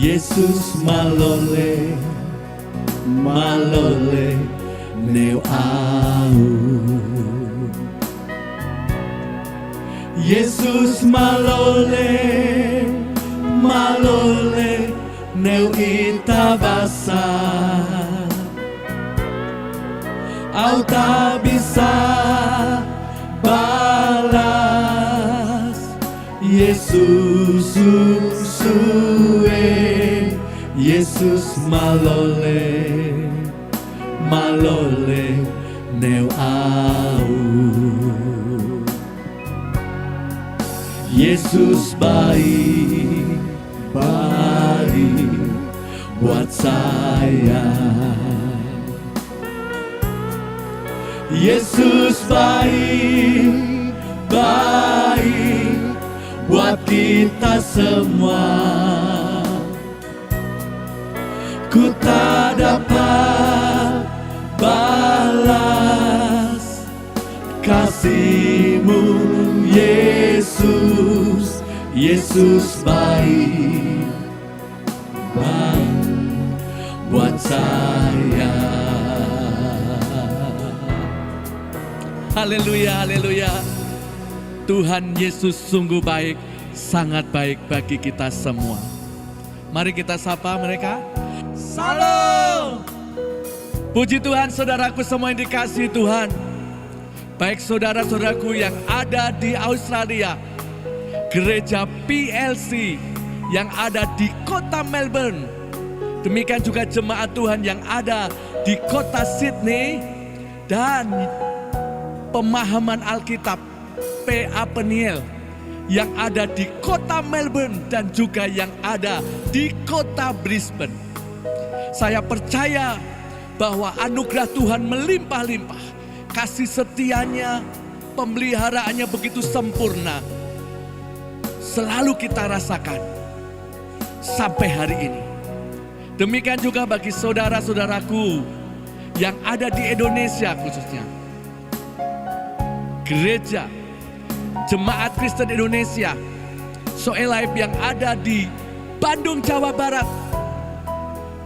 Yesus malole, malole neu au. Yesus malole, malole neu itabasa. Au tak bisa balas Yesus susue, Yesus malole, malole neu au. Yesus baik, baik buat saya. Yesus baik, baik buat kita semua. Ku tak dapat balas kasih-Mu Yesus. Yesus baik, baik buat saya. Haleluya, haleluya. Tuhan Yesus sungguh baik, sangat baik bagi kita semua. Mari kita sapa mereka. Salam. Puji Tuhan, saudaraku semua yang dikasihi Tuhan. Baik saudara-saudaraku yang ada di Australia, gereja PLC yang ada di kota Melbourne. Demikian juga jemaat Tuhan yang ada di kota Sydney dan pemahaman Alkitab PA Peniel yang ada di kota Melbourne dan juga yang ada di kota Brisbane. Saya percaya bahwa anugerah Tuhan melimpah-limpah, kasih setianya, pemeliharaannya begitu sempurna. Selalu kita rasakan sampai hari ini. Demikian juga bagi saudara-saudaraku yang ada di Indonesia khususnya. Gereja Jemaat Kristen Indonesia Soe Life yang ada di Bandung, Jawa Barat.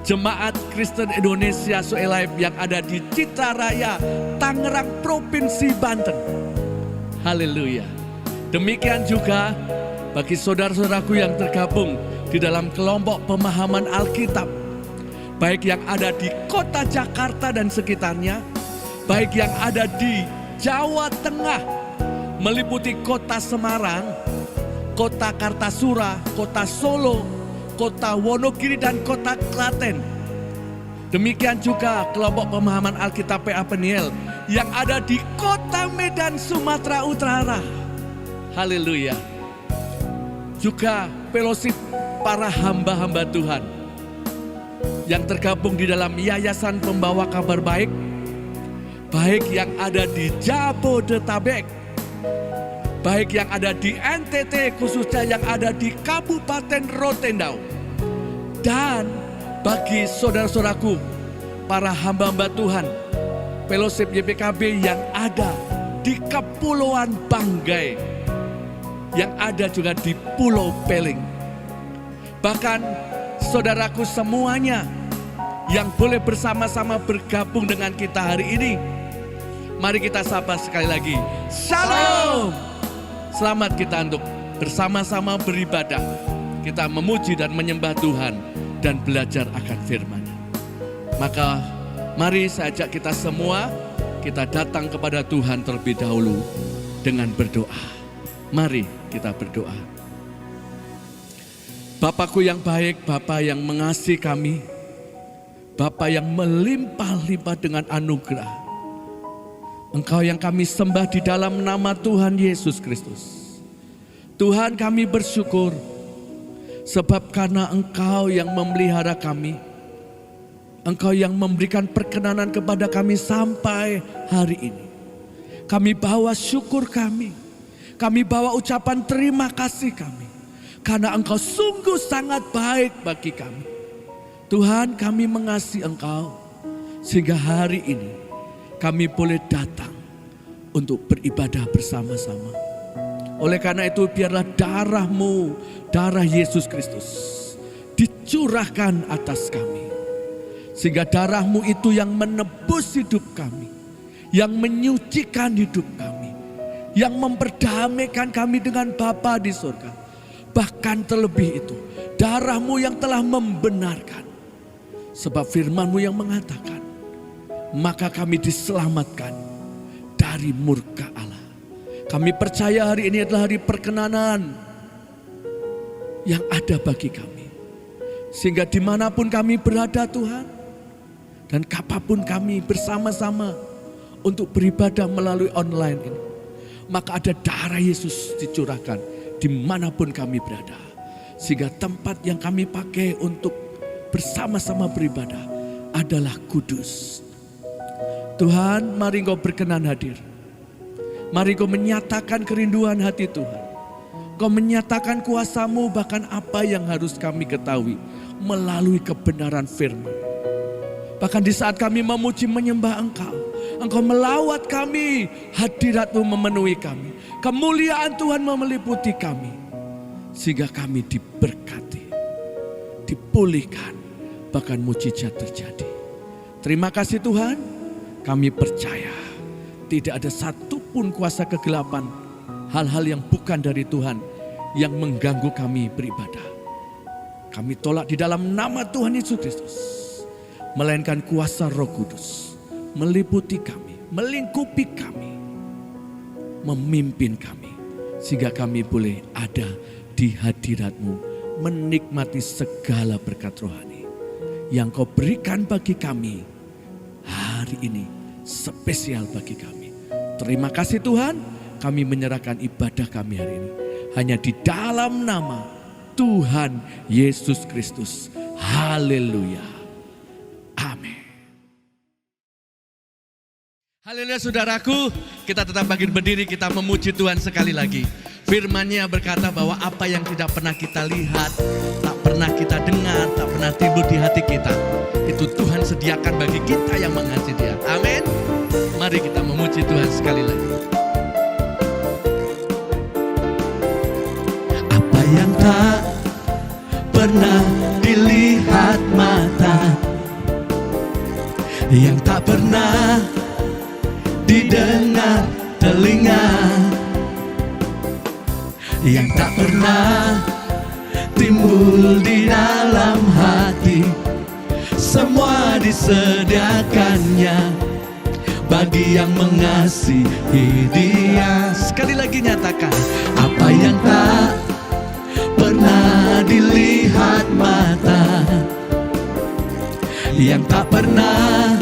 Jemaat Kristen Indonesia Soe Life yang ada di Citaraya, Tangerang, Provinsi Banten. Haleluya. Demikian juga bagi saudara-saudaraku yang tergabung di dalam kelompok pemahaman Alkitab, baik yang ada di kota Jakarta dan sekitarnya, baik yang ada di Jawa Tengah, meliputi kota Semarang, kota Kartasura, kota Solo, kota Wonogiri dan kota Klaten. Demikian juga kelompok pemahaman Alkitab PA Peniel yang ada di kota Medan, Sumatera Utara. Haleluya. Juga fellowship para hamba-hamba Tuhan yang tergabung di dalam Yayasan Pembawa Kabar Baik, baik yang ada di Jabodetabek, baik yang ada di NTT, khususnya yang ada di Kabupaten Rotendao. Dan bagi saudara-saudaraku, para hamba-hamba Tuhan, fellowship YPKB yang ada di Kepulauan Banggai, yang ada juga di Pulau Peling. Bahkan saudaraku semuanya yang boleh bersama-sama bergabung dengan kita hari ini. Mari kita sapa sekali lagi. Shalom. Selamat kita untuk bersama-sama beribadah. Kita memuji dan menyembah Tuhan dan belajar akan firman-Nya. Maka mari saya ajak kita semua, kita datang kepada Tuhan terlebih dahulu dengan berdoa. Mari kita berdoa. Bapakku yang baik, Bapa yang mengasihi kami, Bapa yang melimpah-limpah dengan anugerah. Engkau yang kami sembah di dalam nama Tuhan Yesus Kristus. Tuhan, kami bersyukur sebab karena Engkau yang memelihara kami, Engkau yang memberikan perkenanan kepada kami sampai hari ini. Kami bawa syukur kami bawa ucapan terima kasih kami, karena Engkau sungguh sangat baik bagi kami. Tuhan, kami mengasihi Engkau sehingga hari ini kami boleh datang untuk beribadah bersama-sama. Oleh karena itu biarlah darah-Mu, darah Yesus Kristus, dicurahkan atas kami. Sehingga darah-Mu itu yang menebus hidup kami, yang menyucikan hidup kami, yang memperdamaikan kami dengan Bapa di surga. Bahkan terlebih itu, darah-Mu yang telah membenarkan. Sebab firman-Mu yang mengatakan, maka kami diselamatkan dari murka Allah. Kami percaya hari ini adalah hari perkenanan yang ada bagi kami. Sehingga dimanapun kami berada Tuhan, dan kapanpun kami bersama-sama untuk beribadah melalui online ini, maka ada darah Yesus dicurahkan dimanapun kami berada. Sehingga tempat yang kami pakai untuk bersama-sama beribadah adalah kudus. Tuhan, mari Engkau berkenan hadir. Mari Engkau menyatakan kerinduan hati Tuhan. Engkau menyatakan kuasa-Mu bahkan apa yang harus kami ketahui melalui kebenaran firman. Bahkan di saat kami memuji menyembah Engkau, Engkau melawat kami, hadirat-Mu memenuhi kami. Kemuliaan Tuhan meliputi kami. Sehingga kami diberkati, dipulihkan, bahkan mujizat terjadi. Terima kasih Tuhan, kami percaya tidak ada satupun kuasa kegelapan, hal-hal yang bukan dari Tuhan yang mengganggu kami beribadah. Kami tolak di dalam nama Tuhan Yesus Kristus. Melainkan kuasa Roh Kudus meliputi kami, melingkupi kami, memimpin kami. Sehingga kami boleh ada di hadirat-Mu, menikmati segala berkat rohani yang Kau berikan bagi kami hari ini, spesial bagi kami. Terima kasih Tuhan, kami menyerahkan ibadah kami hari ini hanya di dalam nama Tuhan Yesus Kristus. Haleluya. Amin. Haleluya saudaraku, kita tetap berdiri, kita memuji Tuhan sekali lagi. Firman-Nya berkata bahwa apa yang tidak pernah kita lihat, tak pernah kita dengar, tak pernah timbul di hati kita, itu Tuhan sediakan bagi kita yang mengasihi Dia. Amin. Mari kita memuji Tuhan sekali lagi. Apa yang tak pernah dilihat mata, yang tak pernah didengar telinga, yang tak pernah timbul di dalam hati, semua disediakannya bagi yang mengasihi Dia. Sekali lagi nyatakan, apa yang tak pernah dilihat mata, yang tak pernah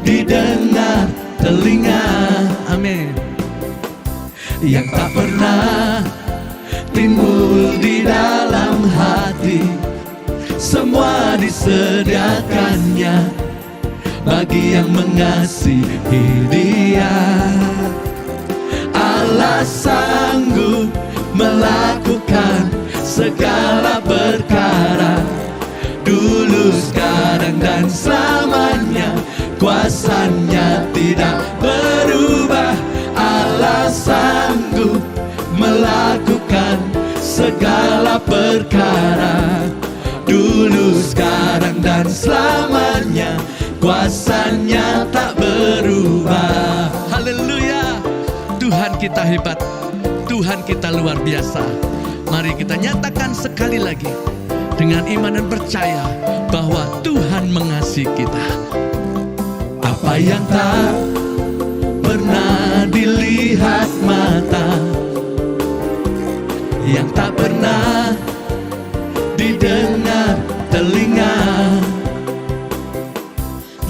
didengar telinga, amin, yang tak pernah timbul di dalam hati, semua disediakannya bagi yang mengasihi Dia. Allah sanggup melakukan segala perkara, dulu, sekarang, dan selamanya. Kuasa-Nya tidak berubah. Allah sanggup melakukan segala perkara, dulu, sekarang, dan selamanya. Kuasa-Nya tak berubah. Haleluya. Tuhan kita hebat, Tuhan kita luar biasa. Mari kita nyatakan sekali lagi dengan iman dan percaya bahwa Tuhan mengasihi kita. Apa yang tak pernah dilihat mata, yang tak pernah didengar telinga,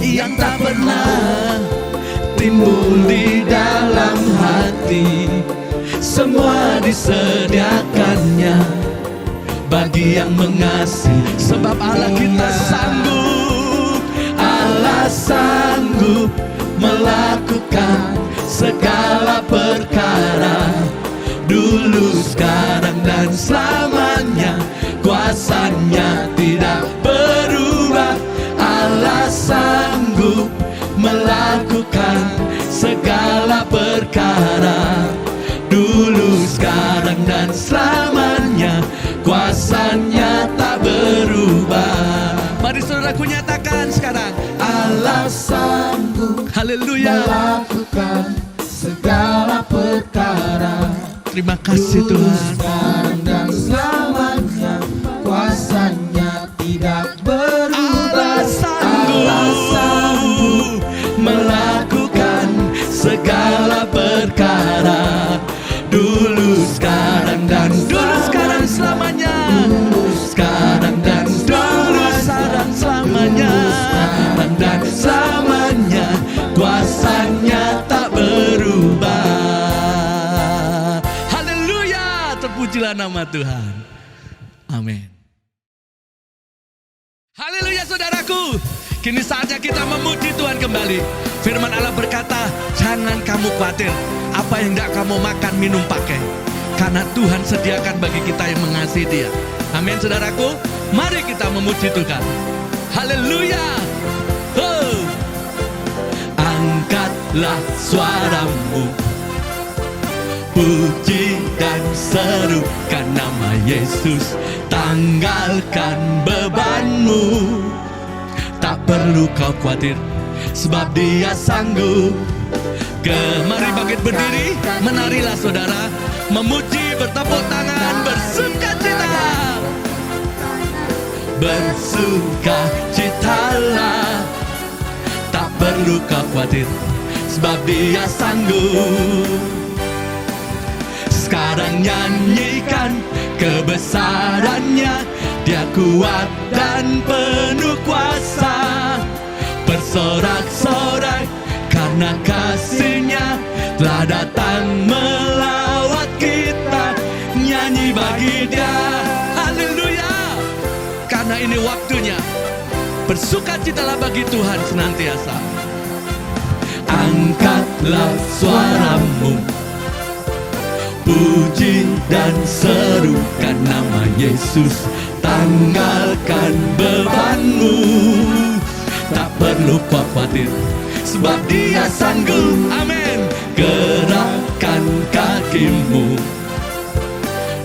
yang tak pernah timbul di dalam hati, semua disediakannya bagi yang mengasihi. Sebab Allah kita sanggup, Allah sanggup melakukan segala perkara, dulu, sekarang, dan selamanya. Kuasa-Nya tidak berubah. Allah sanggup melakukan segala perkara, dulu, sekarang, dan selamanya. Kuasa-Nya tak berubah. sanggup Haleluya. melakukan segala perkara. Terima kasih Tuhan. Sekarang dan selamanya kuasanya tidak berubah. Allah sanggup melakukan segala perkara. Dulu, sekarang, dan dulu, sekarang, selamanya. Sekarang dan dulu, sekarang, selamanya. Sekarang dan selamanya, kuasanya tak berubah. Haleluya, terpujilah nama Tuhan. Amin. Haleluya saudaraku. Kini saatnya kita memuji Tuhan kembali. Firman Allah berkata, jangan kamu khawatir apa yang tidak kamu makan, minum, pakai. Karena Tuhan sediakan bagi kita yang mengasihi Dia. Amin saudaraku. Mari kita memuji Tuhan. Haleluya. Angkatlah suaramu, puji dan serukan nama Yesus. Tanggalkan bebanmu, tak perlu kau khawatir, sebab Dia sanggup. Mari bangkit berdiri, menarilah saudara, memuji, bertepuk tangan, bersukacita. Bersukacitalah, tak perlu kau khawatir, sebab Dia sanggup. Sekarang nyanyikan kebesarannya, Dia kuat dan penuh kuasa. Bersorak-sorak karena kasih-Nya telah datang melawat kita. Nyanyi bagi Dia, haleluya. Karena ini waktunya, bersukacitalah bagi Tuhan senantiasa. Angkatlah suaramu, puji dan serukan nama Yesus. Tanggalkan bebanmu, tak perlu kau khawatir, sebab Dia sanggup. Amin. Gerakkan kakimu,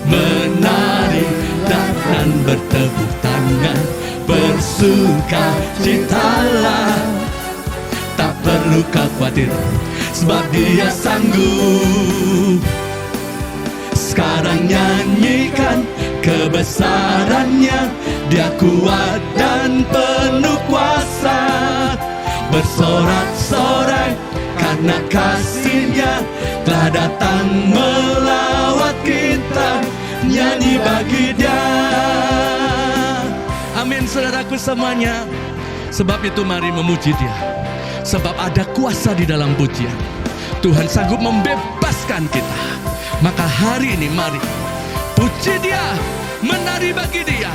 menari dan bertepuk tangan. Bersukacitalah, tak perlu kau khawatir, sebab Dia sanggup. Sekarang nyanyikan kebesarannya, Dia kuat dan penuh kuasa. Bersorak-sorak karena kasih-Nya telah datang melawat kita. Nyanyi bagi Dia. Amin saudaraku semuanya. Sebab itu mari memuji Dia, sebab ada kuasa di dalam pujian. Tuhan sanggup membebaskan kita. Maka hari ini mari puji Dia, menari bagi Dia,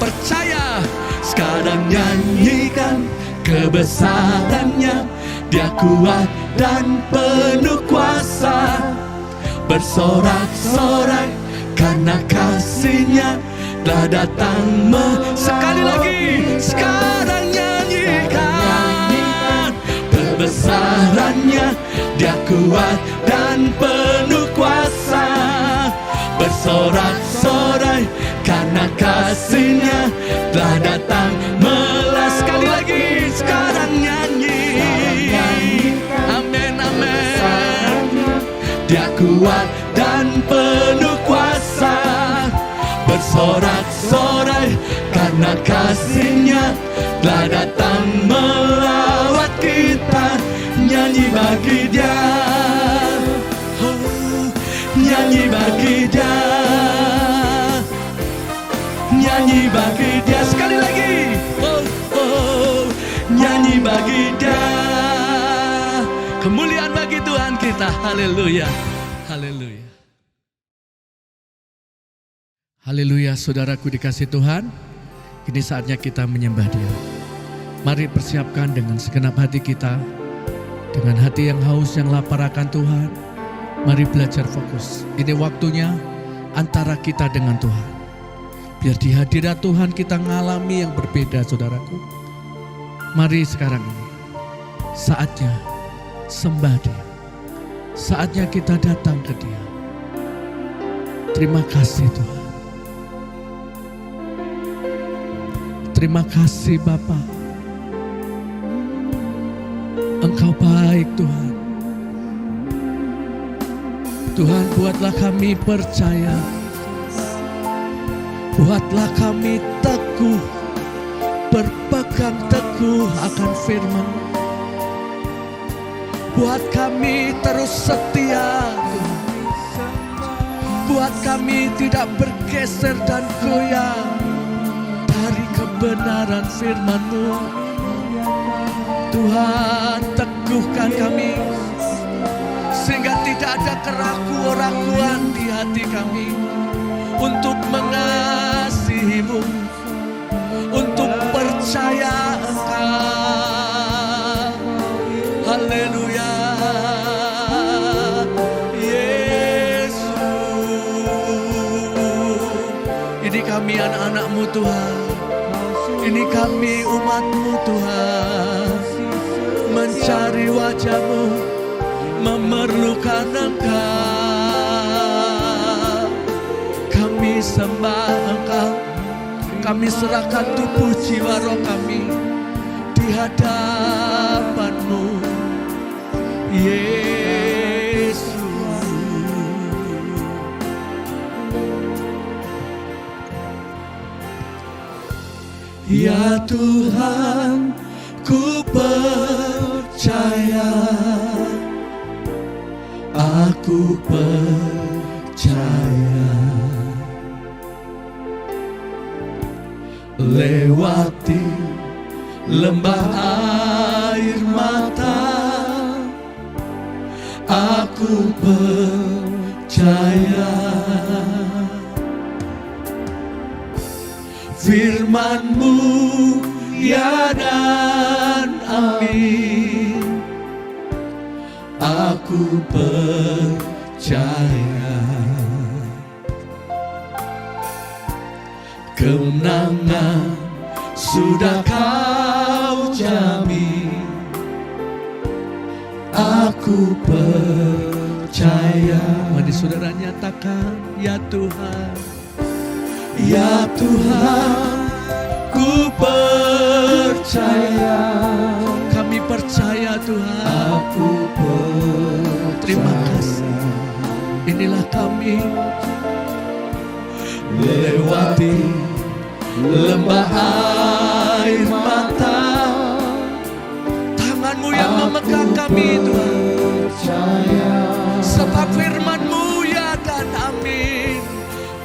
percaya. Sekarang nyanyikan kebesarannya, Dia kuat dan penuh kuasa. Bersorak-sorak karena kasih-Nya telah datang. Sekali lagi, sekarang nyanyikan kebesarannya, Dia kuat dan penuh kuasa. Bersorak-sorai karena kasih-Nya telah datang melas. Sekali lagi, sekarang nyanyi. Amin, amin. Dia kuat dan penuh kuasa. Bersorak-sorai karena kasih-Nya telah datang melawat kita. Nyanyi bagi Dia, nyanyi bagi Dia, nyanyi bagi Dia. Sekali lagi, nyanyi bagi Dia. Kemuliaan bagi Tuhan kita. Haleluya, haleluya, haleluya. Saudaraku dikasih Tuhan, kini saatnya kita menyembah Dia. Mari persiapkan dengan segenap hati kita, dengan hati yang haus, yang lapar akan Tuhan. Mari belajar fokus. Ini waktunya antara kita dengan Tuhan. Biar di hadirat Tuhan kita ngalami yang berbeda saudaraku. Mari sekarang ini saatnya sembah Dia. Saatnya kita datang ke Dia. Terima kasih Tuhan. Terima kasih Bapa. baik Tuhan. Tuhan, buatlah kami percaya, buatlah kami teguh, berpegang teguh akan firman. Buat kami terus setia, buat kami tidak bergeser dan goyah dari kebenaran firman-Mu. Tuhan, teguhkan kami sehingga tidak ada keraguan-raguan di hati kami untuk mengasihi-Mu, untuk percaya Engkau. Haleluya, Yesus. Ini kami anak-anak-Mu Tuhan, ini kami umat-Mu Tuhan, mencari wajah-Mu, memerlukan Engkau. Kami sembah Engkau, kami serahkan tubuh jiwa roh kami di hadapan-Mu, Yesus. Ya Tuhan, ku percaya, aku percaya. Lewati lembah air mata, aku percaya. Firman-Mu ya dan amin, aku percaya. Kemenangan sudah Kau jamin, aku percaya. Mari saudara nyatakan, ya Tuhan, ya Tuhan, ku percaya. Kami percaya Tuhan, aku percaya. Terima kasih. Inilah kami lewati lembah air mata, tangan-Mu yang memegang kami Tuhan. Sebab firman-Mu ya dan amin,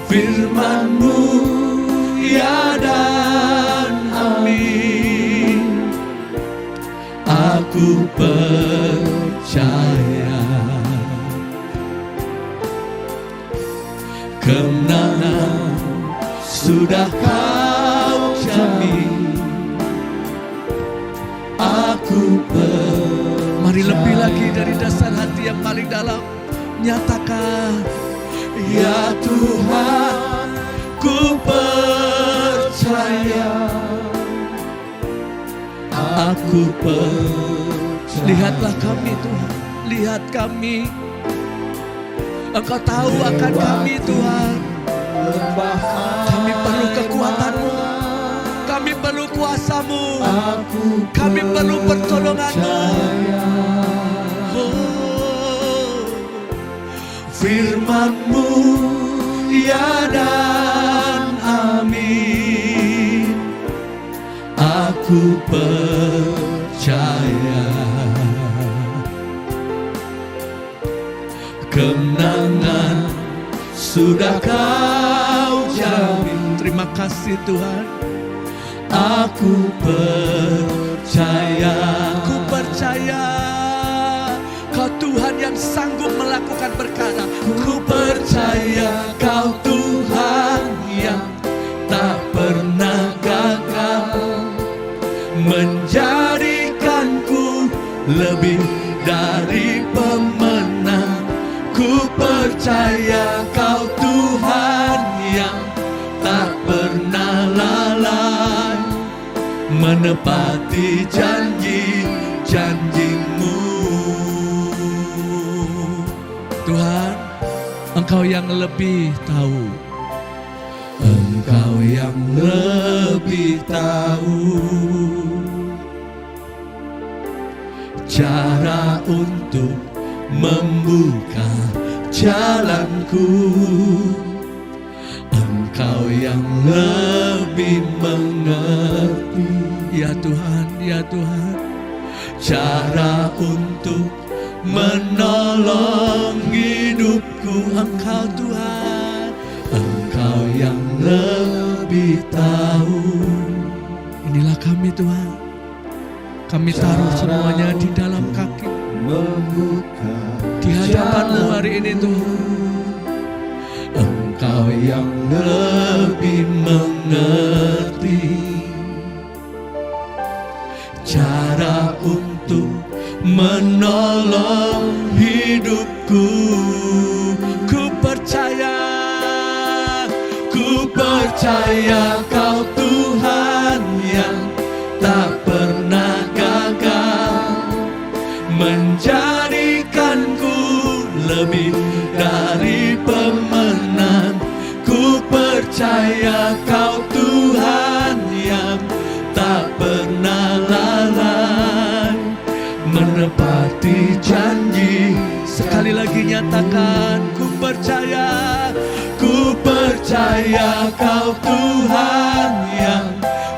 firman-Mu ya dan amin, aku percaya. Kemenangan sudah Kau jamin, aku percaya. Mari lebih lagi dari dasar hati yang paling dalam, nyatakan, ya Tuhan, ku percaya, aku percaya. Lihatlah kami Tuhan, lihat kami. Engkau tahu akan kami Tuhan. Kami perlu kekuatan-Mu, kami perlu kuasa-Mu, kami perlu pertolongan-Mu. Oh, firman-Mu ya dan amin, aku percaya. Kemenangan sudah Kau jamin. Terima kasih Tuhan. Aku percaya, ku percaya Kau Tuhan yang sanggup melakukan perkara. Ku percaya Kau Tuhan yang tak pernah gagal, menjadikanku lebih dari pemenang. Ku percaya Kau Tuhan yang tak pernah lalai, menepati janji-janji-Mu. Tuhan, Engkau yang lebih tahu, Engkau yang lebih tahu cara untuk membuka jalanku. Engkau yang lebih mengerti, ya Tuhan, ya Tuhan, cara untuk menolong hidupku. Engkau Tuhan, Engkau yang lebih tahu. Inilah kami Tuhan, kami taruh semuanya di dalam kaki, di hadapan-Mu hari ini Tuhan. Engkau yang lebih mengerti cara untuk menolong hidupku. Ku percaya Kau Tuhan yang tak pernah gagal, menjadikanku lebih dari pemenang. Ku percaya Kau Tuhan yang tak pernah lalai, menepati janji. Sekali lagi nyatakan, ku percaya Kau Tuhan yang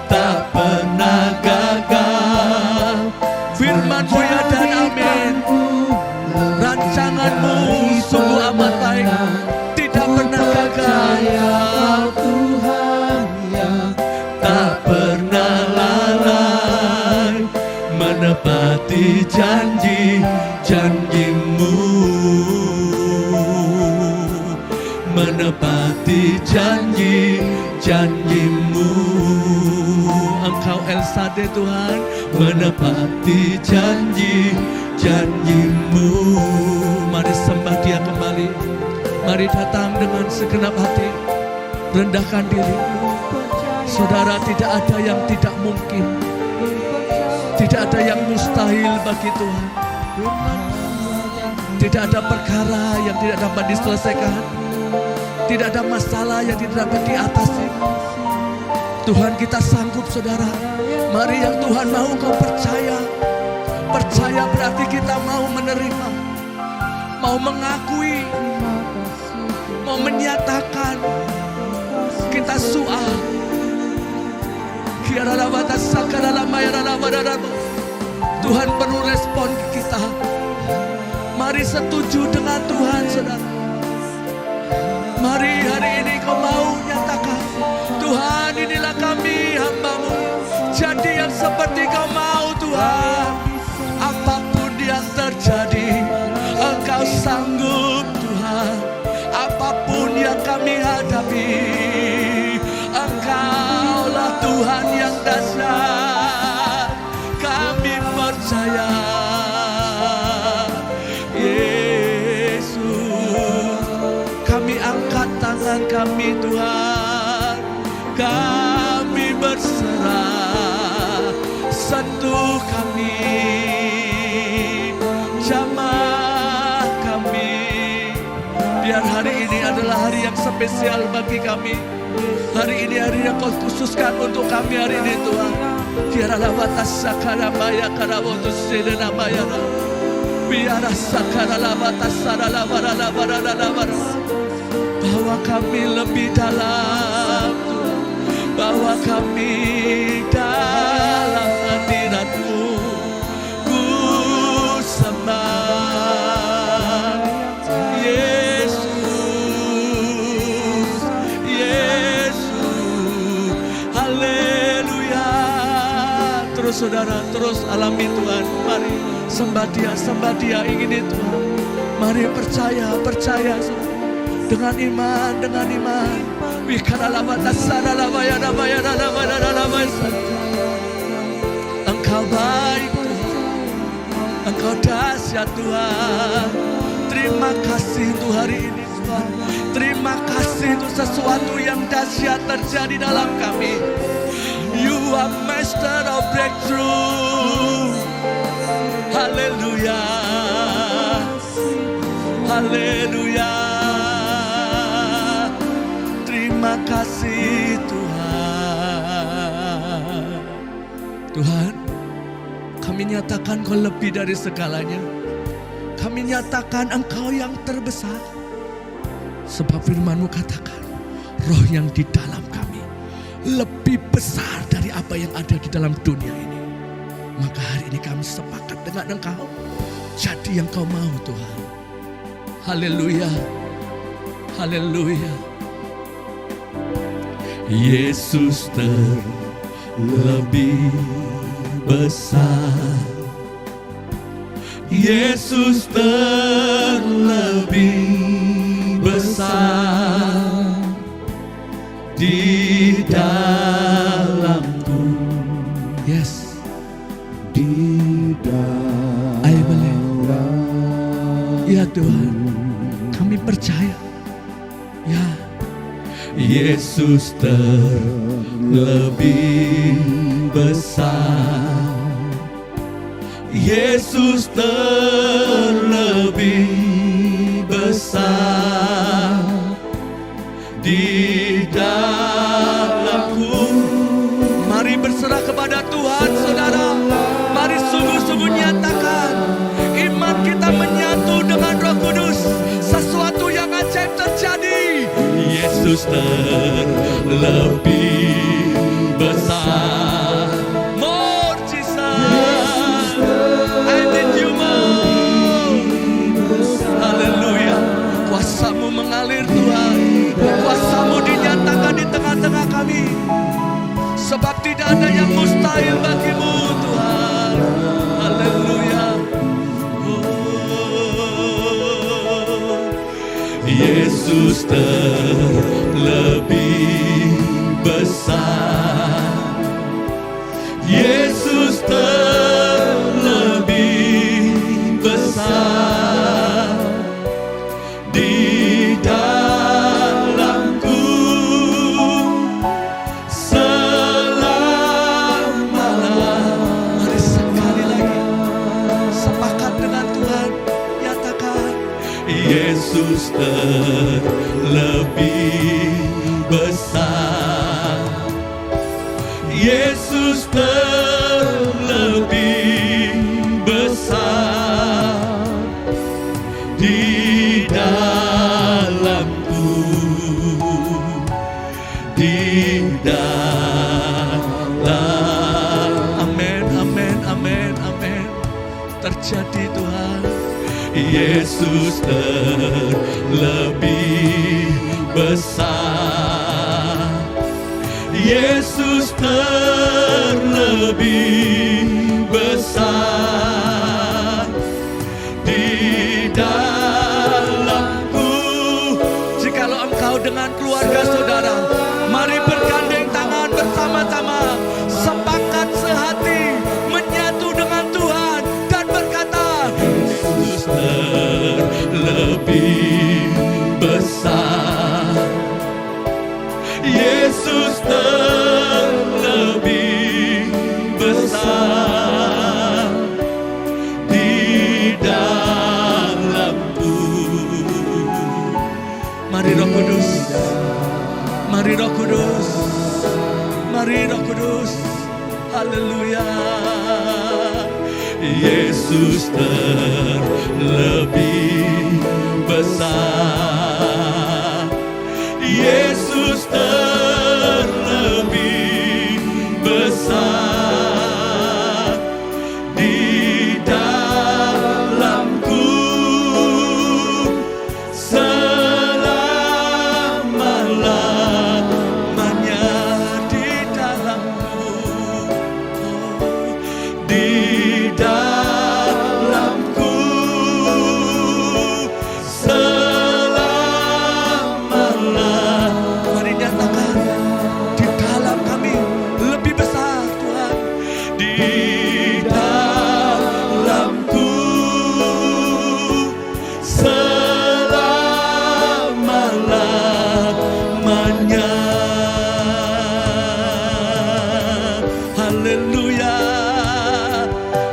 tak pernah gagal. Firman-Mu ya dan amin. Rancangan-Mu sungguh amat baik, tidak pernah gagal. Kau Tuhan yang Tak pernah lalai, menepati janji-janji-Mu, menepati janji-janji-Mu. Engkau El Shaddai Tuhan, menepati janji-janji-Mu. Mari sembah Dia kembali. Mari datang dengan segenap hati, rendahkan diri. Saudara, tidak ada yang tidak mungkin, tidak ada yang mustahil bagi Tuhan. Tidak ada perkara yang tidak dapat diselesaikan, tidak ada masalah yang tidak dapat diatasi. Tuhan kita sanggup saudara. Mari yang Tuhan mau kau percaya. Percaya berarti kita mau menerima, mau mengakui, mau menyatakan kita suah. Tuhan perlu respon kita. Mari setuju dengan Tuhan saudara. Mari hari ini kau mau nyatakan, Tuhan inilah kami hamba-Mu. Jadi yang seperti Kau mau Tuhan. Apapun yang terjadi, Engkau sanggup Tuhan. Apapun yang kami hadapi, Engkaulah Tuhan yang dahsyat. Kami percaya Yesus. Kami angkat tangan kami Tuhan, kami berserah. Sentuh kami, jamah kami. Biar hari ini adalah hari yang spesial bagi kami. Hari ini hari yang Kau khususkan untuk kami hari ini Tuhan. Biarlah batas sakara maya karawotus sedena maya. Biarlah sakara batas sarala barala barala barala. Bawa kami lebih dalam Tuhan. Bawa kami dalam hadirat-Mu. Ku sembah Yesus, Yesus, haleluya. Terus saudara, terus alami Tuhan. Mari sembah Dia, ingin itu. Mari percaya saudara. Dengan iman, Engkau baik Tuhan, Engkau dahsyat Tuhan. Terima kasih untuk hari ini Tuhan. Terima kasih untuk sesuatu yang dahsyat terjadi dalam kami. You are master of breakthrough. Haleluya, haleluya. Terima kasih Tuhan. Tuhan, kami nyatakan Kau lebih dari segalanya. Kami nyatakan Engkau yang terbesar. Sebab firman-Mu katakan, roh yang di dalam kami lebih besar dari apa yang ada di dalam dunia ini. Maka hari ini kami sepakat dengan Engkau. Jadi yang Kau mau Tuhan. Haleluya. Haleluya. Yesus terlebih besar. Yesus terlebih besar di dalamku. Yes. Di dalam I believe. Ya Tuhan, kami percaya. Ya, Yesus terlebih besar. Yesus terlebih besar di dalamku. Mari berserah kepada Tuhan, saudara. Mari sungguh-sungguh nyatakan iman kita menyatu dengan Roh Kudus. Sesuatu yang ajaib terjadi. Yesus terlebih besar. More Jesus, I need you more. Haleluya. Kuasa-Mu mengalir Tuhan. Kuasa-Mu dinyatakan di tengah-tengah kami. Sebab tidak ada yang mustahil bagi-Mu Tuhan. Haleluya. Yesus terlebih besar. Yesus terlebih besar di dalamku selamanya. Mari sekali lagi sepakat dengan Tuhan, nyatakan Yesus terlebih besar. Yesus terlebih besar di dalamku. Di dalam. Amin, amin, amin, amin. Terjadi Tuhan. Yesus terlebih besar. Yesus terlebih besar di dalamku. Jikalau engkau dengan keluarga saudara, mari bergandeng tangan bersama-sama, sepakat sehati, menyatu dengan Tuhan dan berkata, Yesus terlebih besar. Yesus terlebih besar di dalamku. Mari Roh Kudus, mari Roh Kudus, mari Roh Kudus. Haleluya. Yesus terlebih besar. Yesus terlebih besar di dalamku selama-lamanya. Di dalamku, di dalamku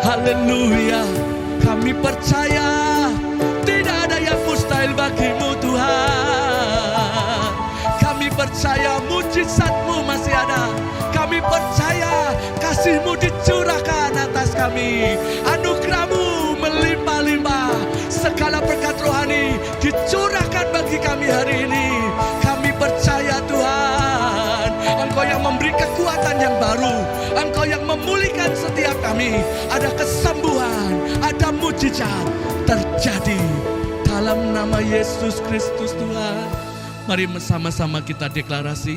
Haleluya, kami percaya tidak ada yang mustahil bagimu Tuhan. Kami percaya mujizat-Mu masih ada. Kami percaya kasih-Mu dicurahkan atas kami. kami. Anugerah-Mu melimpah-limpah. Segala berkat rohani dicurahkan bagi kami hari ini. Kami percaya Tuhan, Engkau yang memberi kekuatan yang baru, Engkau yang memulihkan setiap kami. Ada kesembuhan, ada mujizat terjadi dalam nama Yesus Kristus Tuhan. Mari sama-sama kita deklarasi,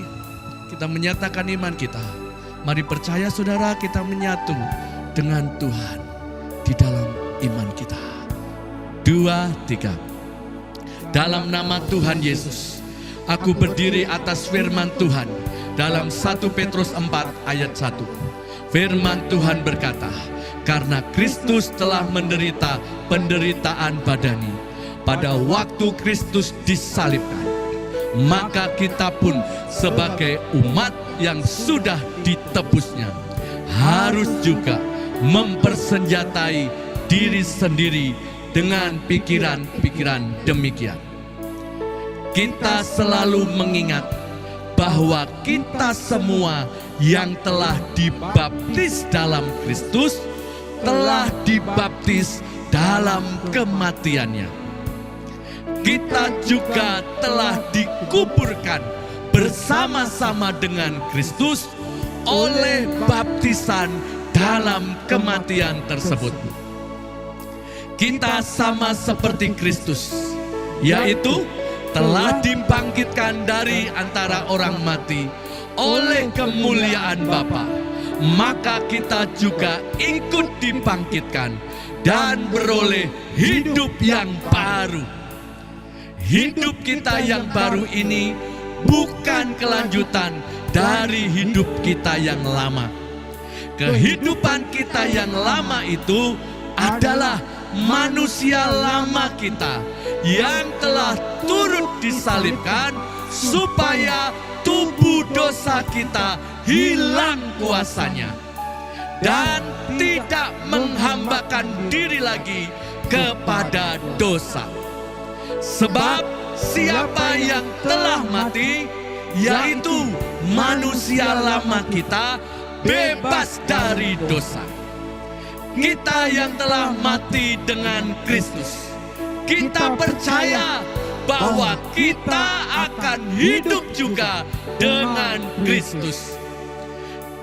kita menyatakan iman kita. Mari percaya saudara, kita menyatu dengan Tuhan di dalam iman kita. 2, 3. Dalam nama Tuhan Yesus, aku berdiri atas firman Tuhan dalam 1 Petrus 4 ayat 1. Firman Tuhan berkata, karena Kristus telah menderita penderitaan badani pada waktu Kristus disalibkan, maka kita pun sebagai umat yang sudah ditebusnya harus juga mempersenjatai diri sendiri dengan pikiran-pikiran demikian. Kita selalu mengingat bahwa kita semua yang telah dibaptis dalam Kristus telah dibaptis dalam kematiannya. Kita juga telah dikuburkan bersama-sama dengan Kristus oleh baptisan dalam kematian tersebut. Kita sama seperti Kristus, yaitu telah dibangkitkan dari antara orang mati oleh kemuliaan Bapa. Maka kita juga ikut dibangkitkan dan beroleh hidup yang baru. Hidup kita yang baru ini bukan kelanjutan dari hidup kita yang lama. Kehidupan kita yang lama itu adalah manusia lama kita yang telah turut disalibkan supaya tubuh dosa kita hilang kuasanya dan tidak menghambakan diri lagi kepada dosa. Sebab siapa yang telah mati, yaitu manusia lama kita, bebas dari dosa. Kita yang telah mati dengan Kristus, kita percaya bahwa kita akan hidup juga dengan Kristus.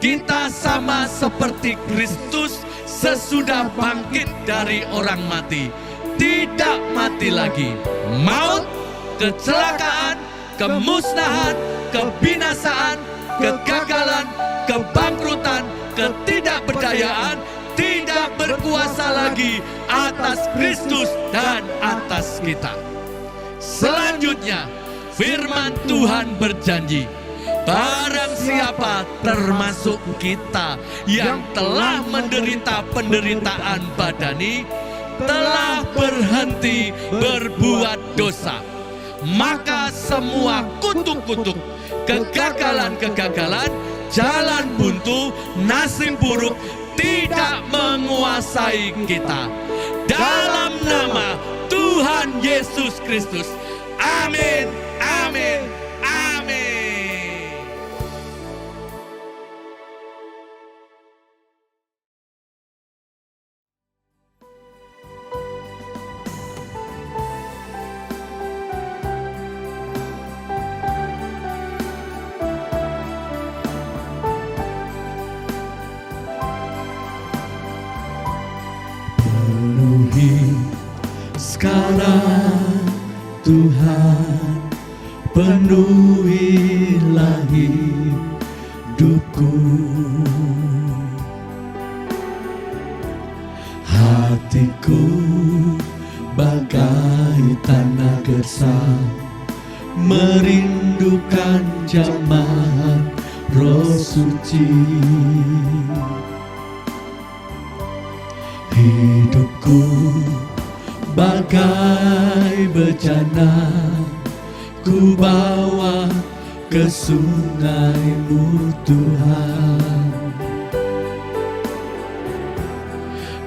Kita sama seperti Kristus sesudah bangkit dari orang mati. Tidak mati lagi. Maut, kecelakaan, kemusnahan, kebinasaan, kegagalan, kebangkrutan, ketidakberdayaan tidak berkuasa lagi atas Kristus dan atas kita. Selanjutnya, firman Tuhan berjanji, barang siapa termasuk kita yang telah menderita penderitaan badani, telah berhenti berbuat dosa, maka semua kutuk-kutuk, kegagalan-kegagalan, jalan buntu, nasib buruk tidak menguasai kita. Dalam nama Tuhan Yesus Kristus. Amin, amin, amin. Sekarang Tuhan, penuhilah hidupku. Hatiku bagai tanah gersang, merindukan jamahan Roh Suci. Hidupku bagai bejana, ku bawa ke sungai-Mu Tuhan.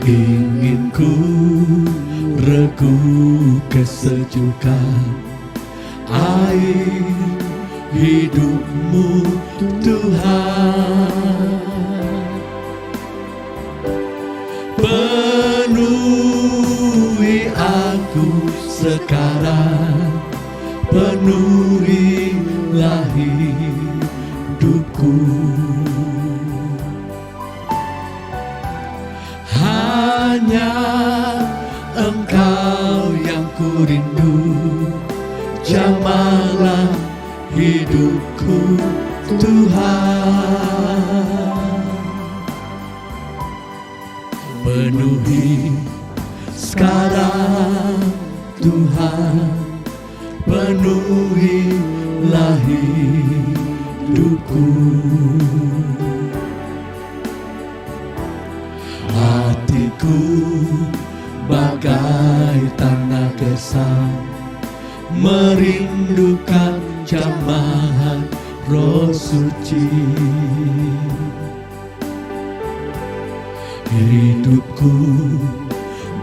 Ingin ku regu kesejukan air hidup-Mu Tuhan. aku sekarang, penuhilah hidupku. Hanya Engkau yang ku rindu, jamahlah hidupku Tuhan. Penuhi sekarang Tuhan, penuhilah hidupku. Hatiku bagai tanah gersang, merindukan jamahan Roh Suci. Hidupku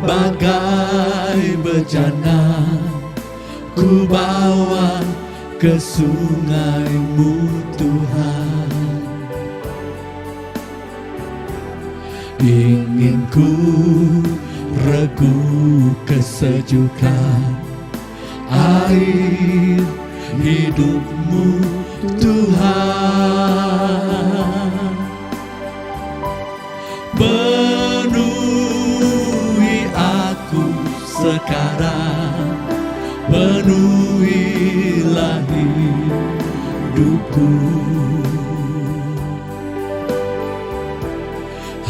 bagai bejana, ku bawa ke sungai-Mu Tuhan. Ingin ku regu kesejukan air hidup-Mu Tuhan. Penuhi aku sekarang, penuhilah hidupku.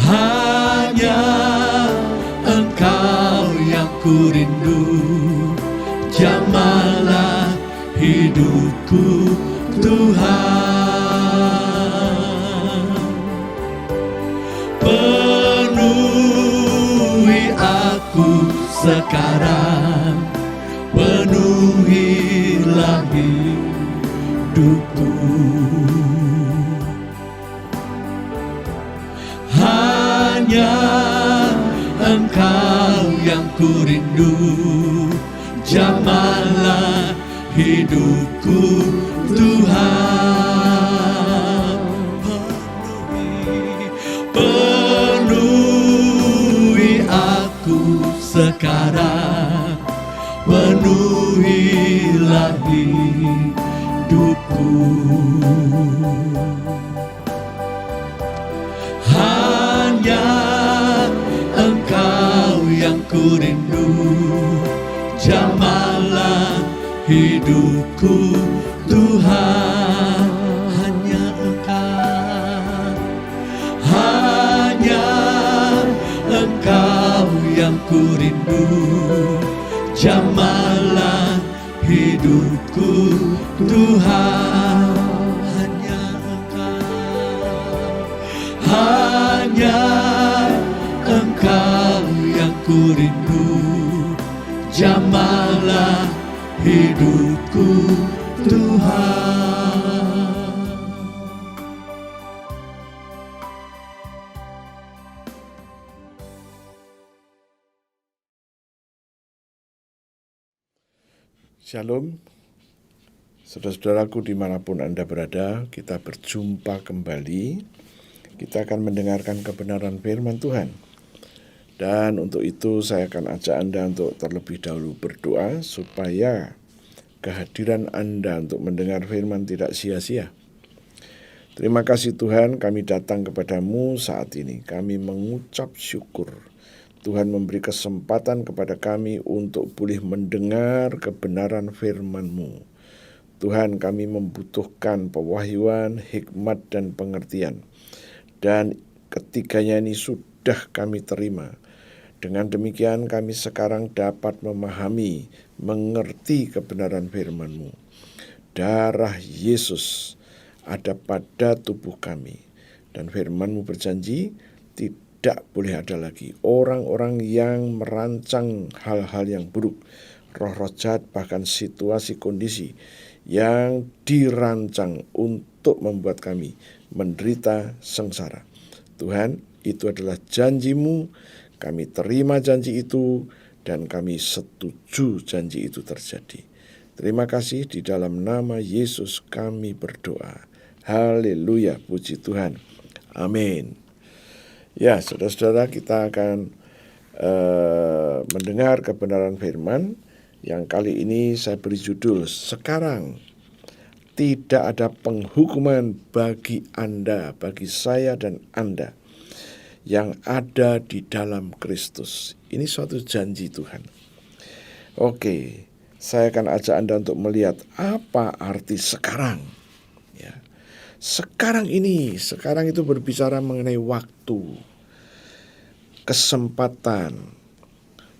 Hanya Engkau yang ku rindu, jamahlah hidupku Tuhan. Penuhi aku sekarang, penuhilah hidupku. Hanya Engkau yang ku rindu, jamahlah hidupku Tuhan. Penuhi aku sekarang, penuhilah hidupku. Hanya Engkau yang ku rindu, jamahlah hidupku Tuhan. Hanya Engkau, hanya Engkau yang ku rindu, jamahlah hidupku Tuhan. Hanya Engkau, hanya Engkau yang ku rindu, jamahlah hidupku Tuhan. Shalom, saudara-saudaraku dimanapun Anda berada, kita berjumpa kembali. Kita akan mendengarkan kebenaran firman Tuhan. Dan untuk itu saya akan ajak Anda untuk terlebih dahulu berdoa supaya kehadiran Anda untuk mendengar firman tidak sia-sia. Terima kasih Tuhan, kami datang kepadamu saat ini. Kami mengucap syukur. Tuhan memberi kesempatan kepada kami untuk boleh mendengar kebenaran firman-Mu. Tuhan, kami membutuhkan pewahyuan, hikmat, dan pengertian. Dan ketiganya ini sudah kami terima. Dengan demikian kami sekarang dapat memahami, mengerti kebenaran firman-Mu. Darah Yesus ada pada tubuh kami. Dan firman-Mu berjanji tidak boleh ada lagi orang-orang yang merancang hal-hal yang buruk, roh-roh jahat, bahkan situasi kondisi yang dirancang untuk membuat kami menderita sengsara. Tuhan, itu adalah janji-Mu, kami terima janji itu, dan kami setuju janji itu terjadi. Terima kasih, di dalam nama Yesus kami berdoa. Haleluya, puji Tuhan. Amin. Ya, saudara-saudara, kita akan mendengar kebenaran firman yang kali ini saya beri judul, sekarang tidak ada penghukuman bagi Anda, bagi saya dan Anda yang ada di dalam Kristus. Ini suatu janji Tuhan. Oke, saya akan ajak Anda untuk melihat apa arti sekarang. Ya. Sekarang itu berbicara mengenai waktu, kesempatan.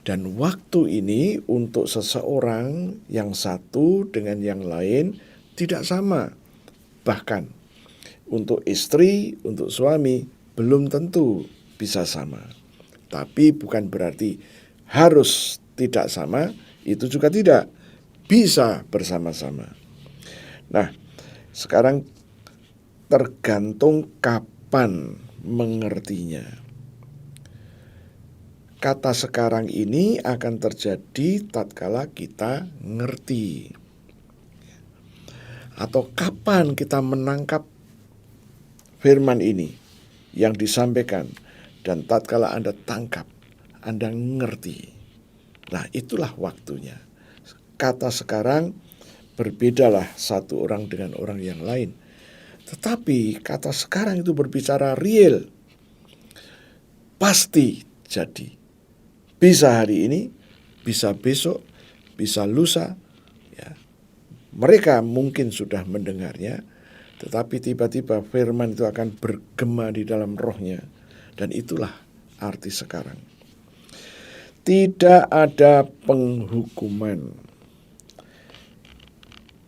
Dan waktu ini untuk seseorang yang satu dengan yang lain tidak sama. Bahkan untuk istri, untuk suami belum tentu bisa sama. Tapi bukan berarti harus tidak sama, itu juga tidak. Bisa bersama-sama. Nah, sekarang tergantung kapan mengertinya. Kata sekarang ini akan terjadi tatkala kita ngerti. Atau kapan kita menangkap firman ini yang disampaikan, dan tatkala Anda tangkap, Anda ngerti. Nah, itulah waktunya. Kata sekarang berbedalah satu orang dengan orang yang lain. Tetapi kata sekarang itu berbicara real. Pasti jadi. Bisa hari ini, bisa besok, bisa lusa. Ya. Mereka mungkin sudah mendengarnya, tetapi tiba-tiba firman itu akan bergema di dalam rohnya. Dan itulah arti sekarang. Tidak ada penghukuman.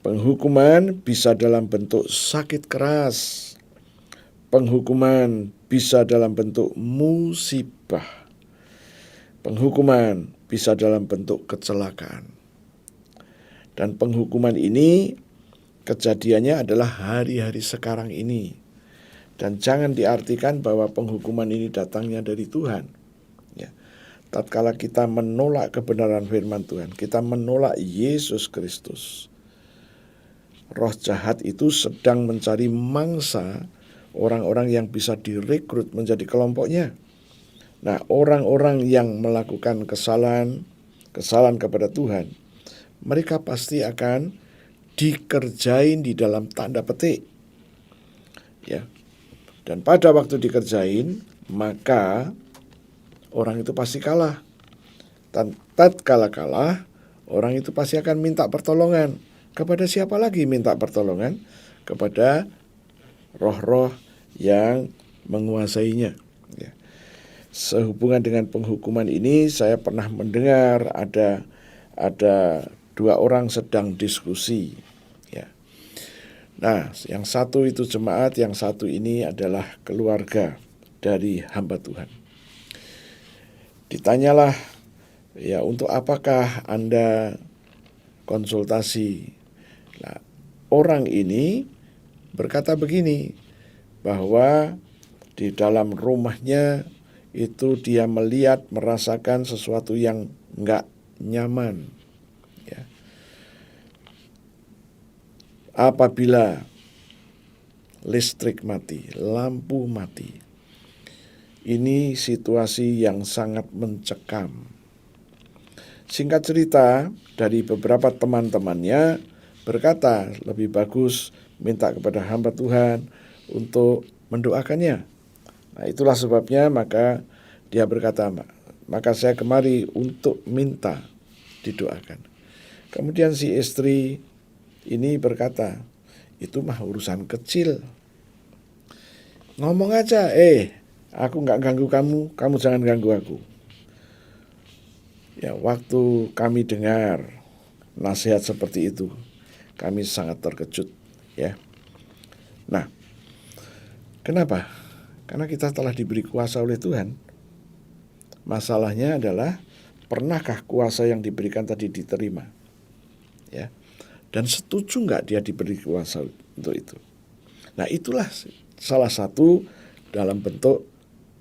Penghukuman bisa dalam bentuk sakit keras. Penghukuman bisa dalam bentuk musibah. Penghukuman bisa dalam bentuk kecelakaan. Dan penghukuman ini kejadiannya adalah hari-hari sekarang ini. Dan jangan diartikan bahwa penghukuman ini datangnya dari Tuhan. Ya. Tatkala kita menolak kebenaran firman Tuhan, kita menolak Yesus Kristus, roh jahat itu sedang mencari mangsa orang-orang yang bisa direkrut menjadi kelompoknya. Nah, orang-orang yang melakukan kesalahan kepada Tuhan, mereka pasti akan dikerjain di dalam tanda petik. Ya. Dan pada waktu dikerjain, maka orang itu pasti kalah. Dan tatkala kalah, orang itu pasti akan minta pertolongan. Kepada siapa lagi minta pertolongan? Kepada roh-roh yang menguasainya. Ya. Sehubungan dengan penghukuman ini, saya pernah mendengar ada dua orang sedang diskusi. Ya. Nah, yang satu itu jemaat, yang satu ini adalah keluarga dari hamba Tuhan. Ditanyalah, ya, untuk apakah Anda konsultasi? Nah, orang ini berkata begini, bahwa di dalam rumahnya itu dia melihat, merasakan sesuatu yang enggak nyaman. Ya. Apabila listrik mati, lampu mati, ini situasi yang sangat mencekam. Singkat cerita, dari beberapa teman-temannya berkata, lebih bagus minta kepada hamba Tuhan untuk mendoakannya. Nah, itulah sebabnya maka dia berkata, maka saya kemari untuk minta didoakan. Kemudian si istri ini berkata, itu mah urusan kecil. Ngomong aja, aku gak ganggu kamu, kamu jangan ganggu aku. Ya, waktu kami dengar nasihat seperti itu, kami sangat terkejut. Ya. Nah, kenapa? Karena kita telah diberi kuasa oleh Tuhan. Masalahnya adalah, pernahkah kuasa yang diberikan tadi diterima? Ya. Dan setuju nggak dia diberi kuasa untuk itu? Nah, itulah salah satu dalam bentuk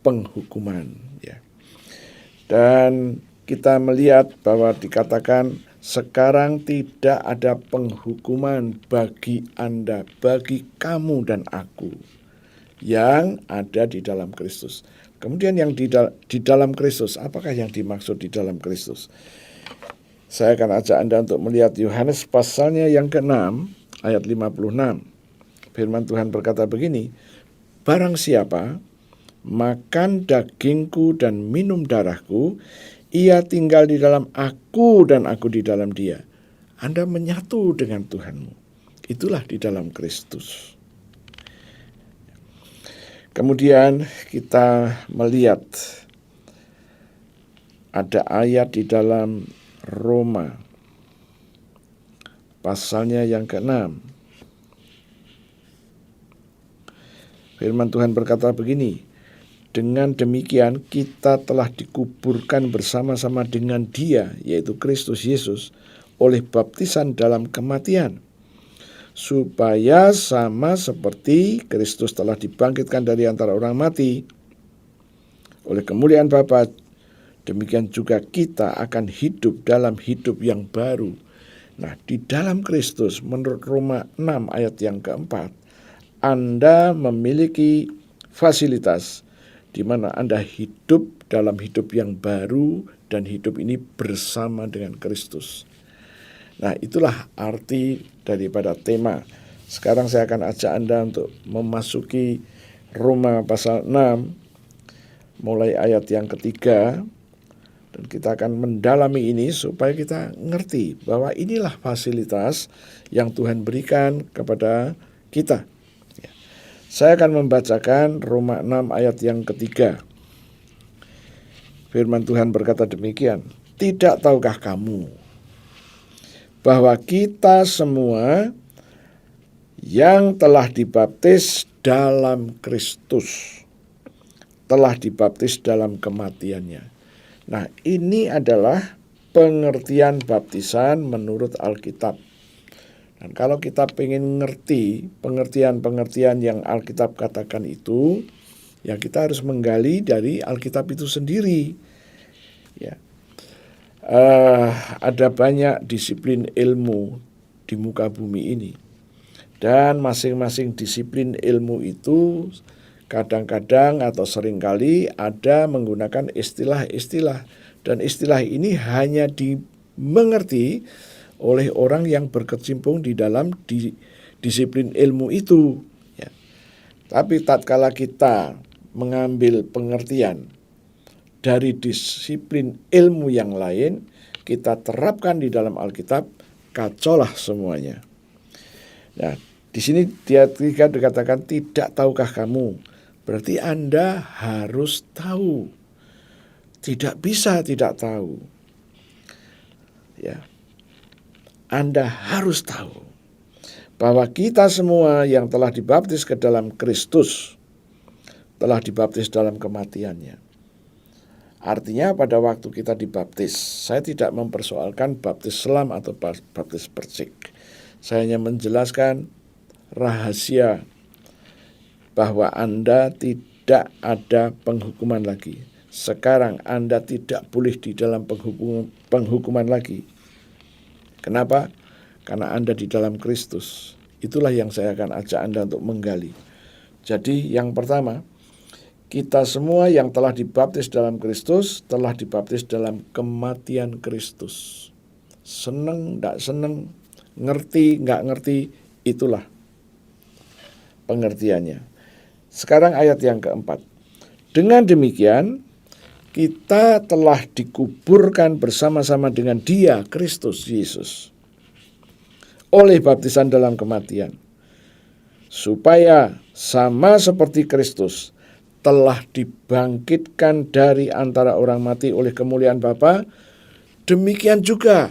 penghukuman. Ya. Dan kita melihat bahwa dikatakan, sekarang tidak ada penghukuman bagi Anda, bagi kamu dan aku yang ada di dalam Kristus. Kemudian yang di dalam Kristus, apakah yang dimaksud di dalam Kristus? Saya akan ajak Anda untuk melihat Yohanes pasalnya yang ke-6 ayat 56. Firman Tuhan berkata begini, barang siapa makan dagingku dan minum darahku, ia tinggal di dalam aku dan aku di dalam dia. Anda menyatu dengan Tuhanmu. Itulah di dalam Kristus. Kemudian kita melihat ada ayat di dalam Roma pasalnya yang ke-6. Firman Tuhan berkata begini, dengan demikian kita telah dikuburkan bersama-sama dengan Dia, yaitu Kristus Yesus, oleh baptisan dalam kematian, supaya sama seperti Kristus telah dibangkitkan dari antara orang mati oleh kemuliaan Bapa, demikian juga kita akan hidup dalam hidup yang baru. Nah, di dalam Kristus menurut Roma 6 ayat yang keempat, Anda memiliki fasilitas di mana Anda hidup dalam hidup yang baru dan hidup ini bersama dengan Kristus. Nah, itulah arti daripada tema. Sekarang saya akan ajak Anda untuk memasuki Roma pasal 6, mulai ayat yang ketiga. Dan kita akan mendalami ini supaya kita ngerti bahwa inilah fasilitas yang Tuhan berikan kepada kita. Saya akan membacakan Roma 6 ayat yang ketiga. Firman Tuhan berkata demikian, tidak tahukah kamu bahwa kita semua yang telah dibaptis dalam Kristus telah dibaptis dalam kematiannya. Nah, ini adalah pengertian baptisan menurut Alkitab. Dan kalau kita ingin ngerti pengertian-pengertian yang Alkitab katakan itu, ya kita harus menggali dari Alkitab itu sendiri. Ya. Ada banyak disiplin ilmu di muka bumi ini. Dan masing-masing disiplin ilmu itu kadang-kadang atau seringkali ada menggunakan istilah-istilah. Dan istilah ini hanya dimengerti oleh orang yang berkecimpung di dalam disiplin ilmu itu. Ya. Tapi tatkala kita mengambil pengertian dari disiplin ilmu yang lain, kita terapkan di dalam Alkitab, kacaulah semuanya. Nah, di sini dia dikatakan tidak tahukah kamu, berarti Anda harus tahu. Tidak bisa tidak tahu. Ya. Anda harus tahu bahwa kita semua yang telah dibaptis ke dalam Kristus telah dibaptis dalam kematiannya. Artinya pada waktu kita dibaptis, saya tidak mempersoalkan baptis selam atau baptis percik. Saya hanya menjelaskan rahasia bahwa Anda tidak ada penghukuman lagi. Sekarang Anda tidak boleh di dalam penghukuman lagi. Kenapa? Karena Anda di dalam Kristus. Itulah yang saya akan ajak Anda untuk menggali. Jadi yang pertama, kita semua yang telah dibaptis dalam Kristus telah dibaptis dalam kematian Kristus. Seneng, tidak seneng, ngerti, nggak ngerti, itulah pengertiannya. Sekarang ayat yang keempat. Dengan demikian, kita telah dikuburkan bersama-sama dengan Dia, Kristus Yesus, oleh baptisan dalam kematian, supaya sama seperti Kristus telah dibangkitkan dari antara orang mati oleh kemuliaan Bapa, demikian juga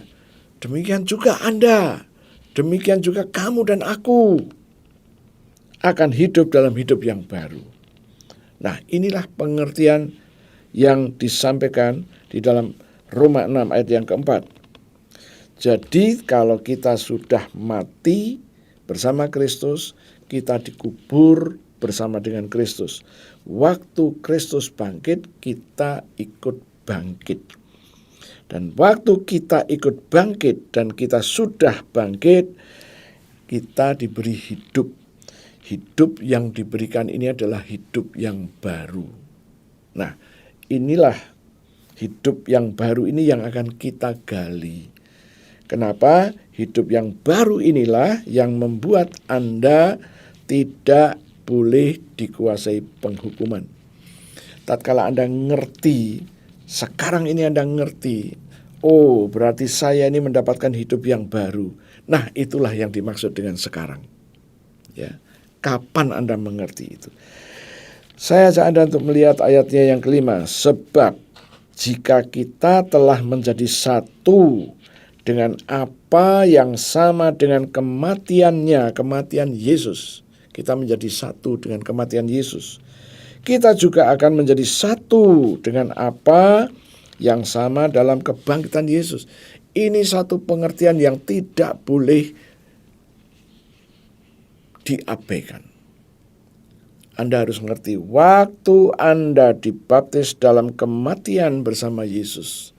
Anda, demikian juga kamu dan aku akan hidup dalam hidup yang baru. Nah, inilah pengertian yang disampaikan di dalam Roma 6 ayat yang keempat. Jadi kalau kita sudah mati bersama Kristus, kita dikubur bersama dengan Kristus. Waktu Kristus bangkit, kita ikut bangkit. Dan waktu kita ikut bangkit dan kita sudah bangkit, kita diberi hidup. Hidup yang diberikan ini adalah hidup yang baru. Nah, inilah hidup yang baru ini yang akan kita gali. Kenapa? Hidup yang baru inilah yang membuat Anda tidak boleh dikuasai penghukuman. Tatkala Anda ngerti, sekarang ini Anda ngerti, oh berarti saya ini mendapatkan hidup yang baru. Nah, itulah yang dimaksud dengan sekarang. Ya, kapan Anda mengerti itu? Saya ajak Anda untuk melihat ayatnya yang kelima. Sebab jika kita telah menjadi satu dengan apa yang sama dengan kematiannya, kematian Yesus. Kita menjadi satu dengan kematian Yesus. Kita juga akan menjadi satu dengan apa yang sama dalam kebangkitan Yesus. Ini satu pengertian yang tidak boleh diabaikan. Anda harus mengerti, waktu Anda dibaptis dalam kematian bersama Yesus,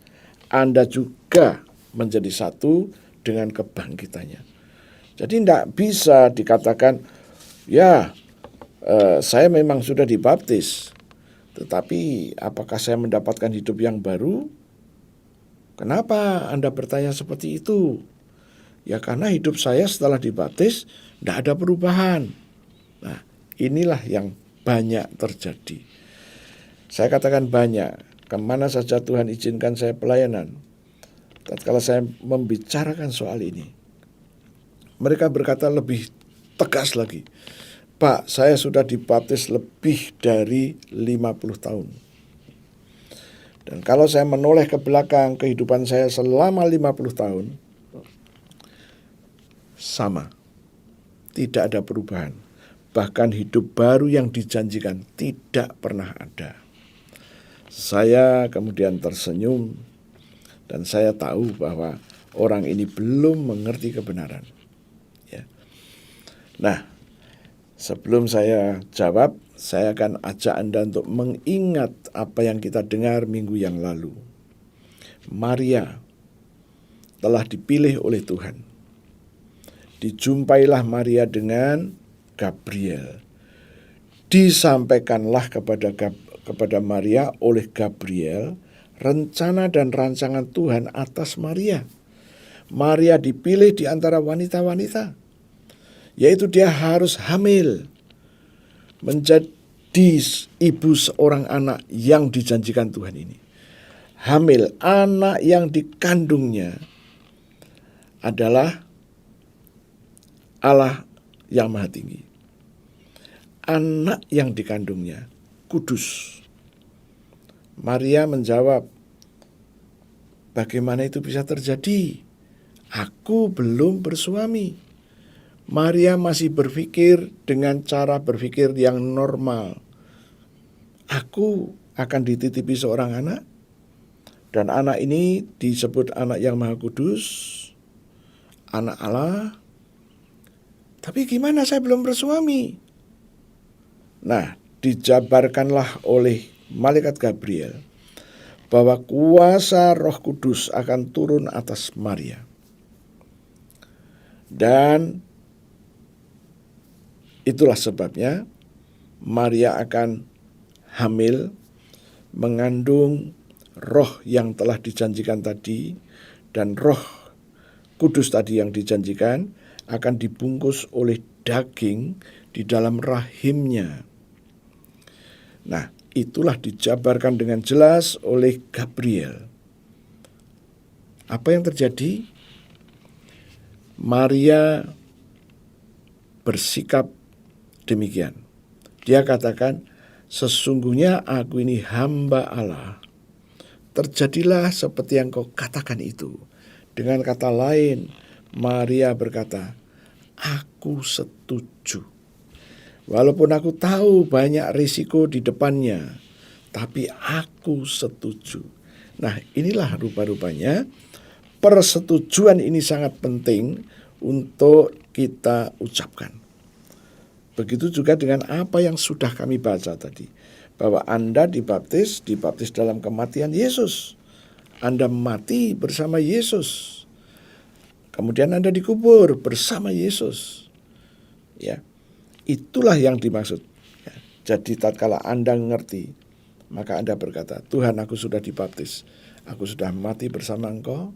Anda juga menjadi satu dengan kebangkitannya. Jadi tidak bisa dikatakan, ya saya memang sudah dibaptis, tetapi apakah saya mendapatkan hidup yang baru? Kenapa Anda bertanya seperti itu? Ya karena hidup saya setelah dibaptis tidak ada perubahan. Nah, inilah yang banyak terjadi. Saya katakan banyak. Kemana saja Tuhan izinkan saya pelayanan, tatkala saya membicarakan soal ini, mereka berkata lebih tegas lagi, Pak, saya sudah dibaptis lebih dari 50 tahun. Dan kalau saya menoleh ke belakang kehidupan saya selama 50 tahun, sama. Tidak ada perubahan. Bahkan hidup baru yang dijanjikan tidak pernah ada. Saya kemudian tersenyum dan saya tahu bahwa orang ini belum mengerti kebenaran. Ya. Nah, sebelum saya jawab, saya akan ajak Anda untuk mengingat apa yang kita dengar minggu yang lalu. Maria telah dipilih oleh Tuhan. Dijumpailah Maria dengan Gabriel. Disampaikanlah kepada Maria oleh Gabriel rencana dan rancangan Tuhan atas Maria. Maria dipilih di antara wanita-wanita, yaitu dia harus hamil, menjadi ibu seorang anak yang dijanjikan Tuhan ini. Hamil, anak yang dikandungnya adalah Allah yang Maha Tinggi. Anak yang dikandungnya kudus. Maria menjawab, bagaimana itu bisa terjadi? Aku belum bersuami. Maria masih berpikir dengan cara berpikir yang normal. Aku akan dititipi seorang anak, dan anak ini disebut anak yang Maha Kudus, anak Allah. Tapi gimana saya belum bersuami? Nah, dijabarkanlah oleh malaikat Gabriel bahwa kuasa Roh Kudus akan turun atas Maria. Dan itulah sebabnya Maria akan hamil, mengandung roh yang telah dijanjikan tadi, dan Roh Kudus tadi yang dijanjikan akan dibungkus oleh daging di dalam rahimnya. Nah, itulah dijabarkan dengan jelas oleh Gabriel. Apa yang terjadi? Maria bersikap demikian. Dia katakan, sesungguhnya aku ini hamba Allah. Terjadilah seperti yang kau katakan itu. Dengan kata lain, Maria berkata, aku setuju. Walaupun aku tahu banyak risiko di depannya, tapi aku setuju. Nah, inilah rupa-rupanya persetujuan ini sangat penting untuk kita ucapkan. Begitu juga dengan apa yang sudah kami baca tadi, bahwa Anda dibaptis dalam kematian Yesus. Anda mati bersama Yesus. Kemudian Anda dikubur bersama Yesus. Ya. Itulah yang dimaksud. Ya. Jadi tatkala Anda ngerti, maka Anda berkata, Tuhan, aku sudah dibaptis, aku sudah mati bersama Engkau,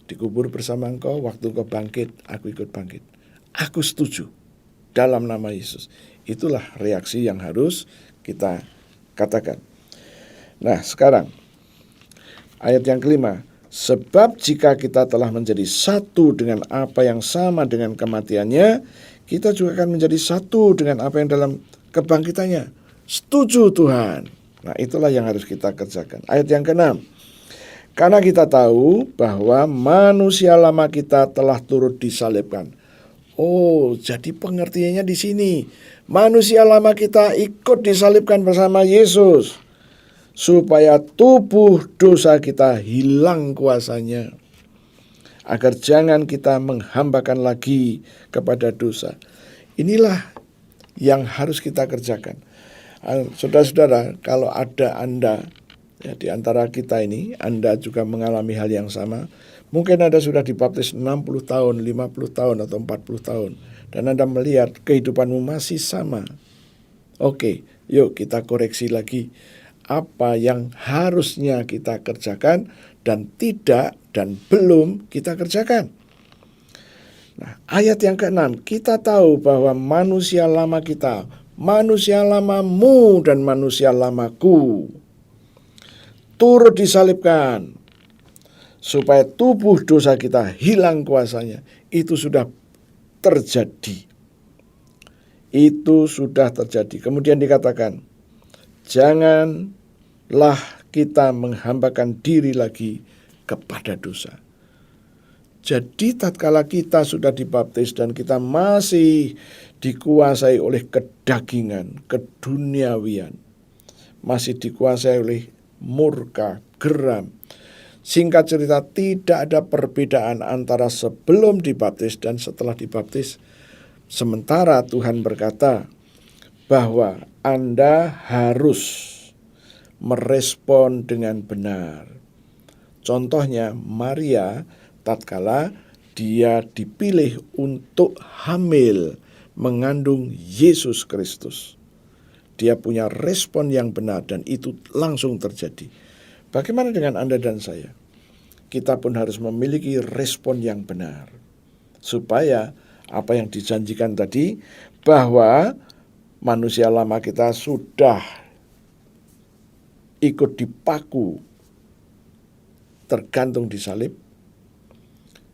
dikubur bersama Engkau, waktu Engkau bangkit, aku ikut bangkit. Aku setuju dalam nama Yesus. Itulah reaksi yang harus kita katakan. Nah, sekarang ayat yang kelima. Sebab jika kita telah menjadi satu dengan apa yang sama dengan kematiannya, kita juga akan menjadi satu dengan apa yang dalam kebangkitannya. Setuju Tuhan. Nah, itulah yang harus kita kerjakan. Ayat yang keenam. Karena kita tahu bahwa manusia lama kita telah turut disalibkan. Oh, jadi pengertiannya di sini. Manusia lama kita ikut disalibkan bersama Yesus, supaya tubuh dosa kita hilang kuasanya, agar jangan kita menghambakan lagi kepada dosa. Inilah yang harus kita kerjakan. Saudara-saudara, kalau ada Anda di antara kita ini, Anda juga mengalami hal yang sama. Mungkin Anda sudah dibaptis 60 tahun, 50 tahun, atau 40 tahun. Dan Anda melihat kehidupanmu masih sama. Oke, yuk kita koreksi lagi. Apa yang harusnya kita kerjakan dan tidak dan belum kita kerjakan. Nah, ayat yang ke-6, kita tahu bahwa manusia lama kita, manusia lamamu dan manusia lamaku turut disalibkan supaya tubuh dosa kita hilang kuasanya. Itu sudah terjadi. Itu sudah terjadi. Kemudian dikatakan, janganlah kita menghambakan diri lagi kepada dosa. Jadi tatkala kita sudah dibaptis dan kita masih dikuasai oleh kedagingan, keduniawian, masih dikuasai oleh murka, geram. Singkat cerita, tidak ada perbedaan antara sebelum dibaptis dan setelah dibaptis. Sementara Tuhan berkata bahwa Anda harus merespon dengan benar. Contohnya Maria tatkala dia dipilih untuk hamil mengandung Yesus Kristus. Dia punya respon yang benar dan itu langsung terjadi. Bagaimana dengan Anda dan saya? Kita pun harus memiliki respon yang benar. Supaya apa yang dijanjikan tadi, bahwa manusia lama kita sudah ikut dipaku, tergantung di salib.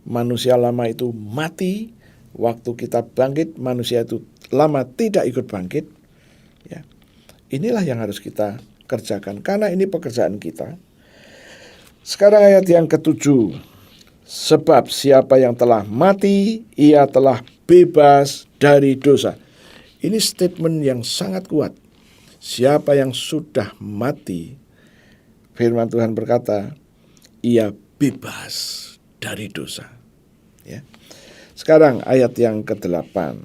Manusia lama itu mati, waktu kita bangkit, manusia itu lama tidak ikut bangkit. Ya. Inilah yang harus kita kerjakan, karena ini pekerjaan kita. Sekarang ayat yang ke-7. Sebab siapa yang telah mati, ia telah bebas dari dosa. Ini statement yang sangat kuat. Siapa yang sudah mati, firman Tuhan berkata, ia bebas dari dosa. Ya. Sekarang ayat yang ke-8.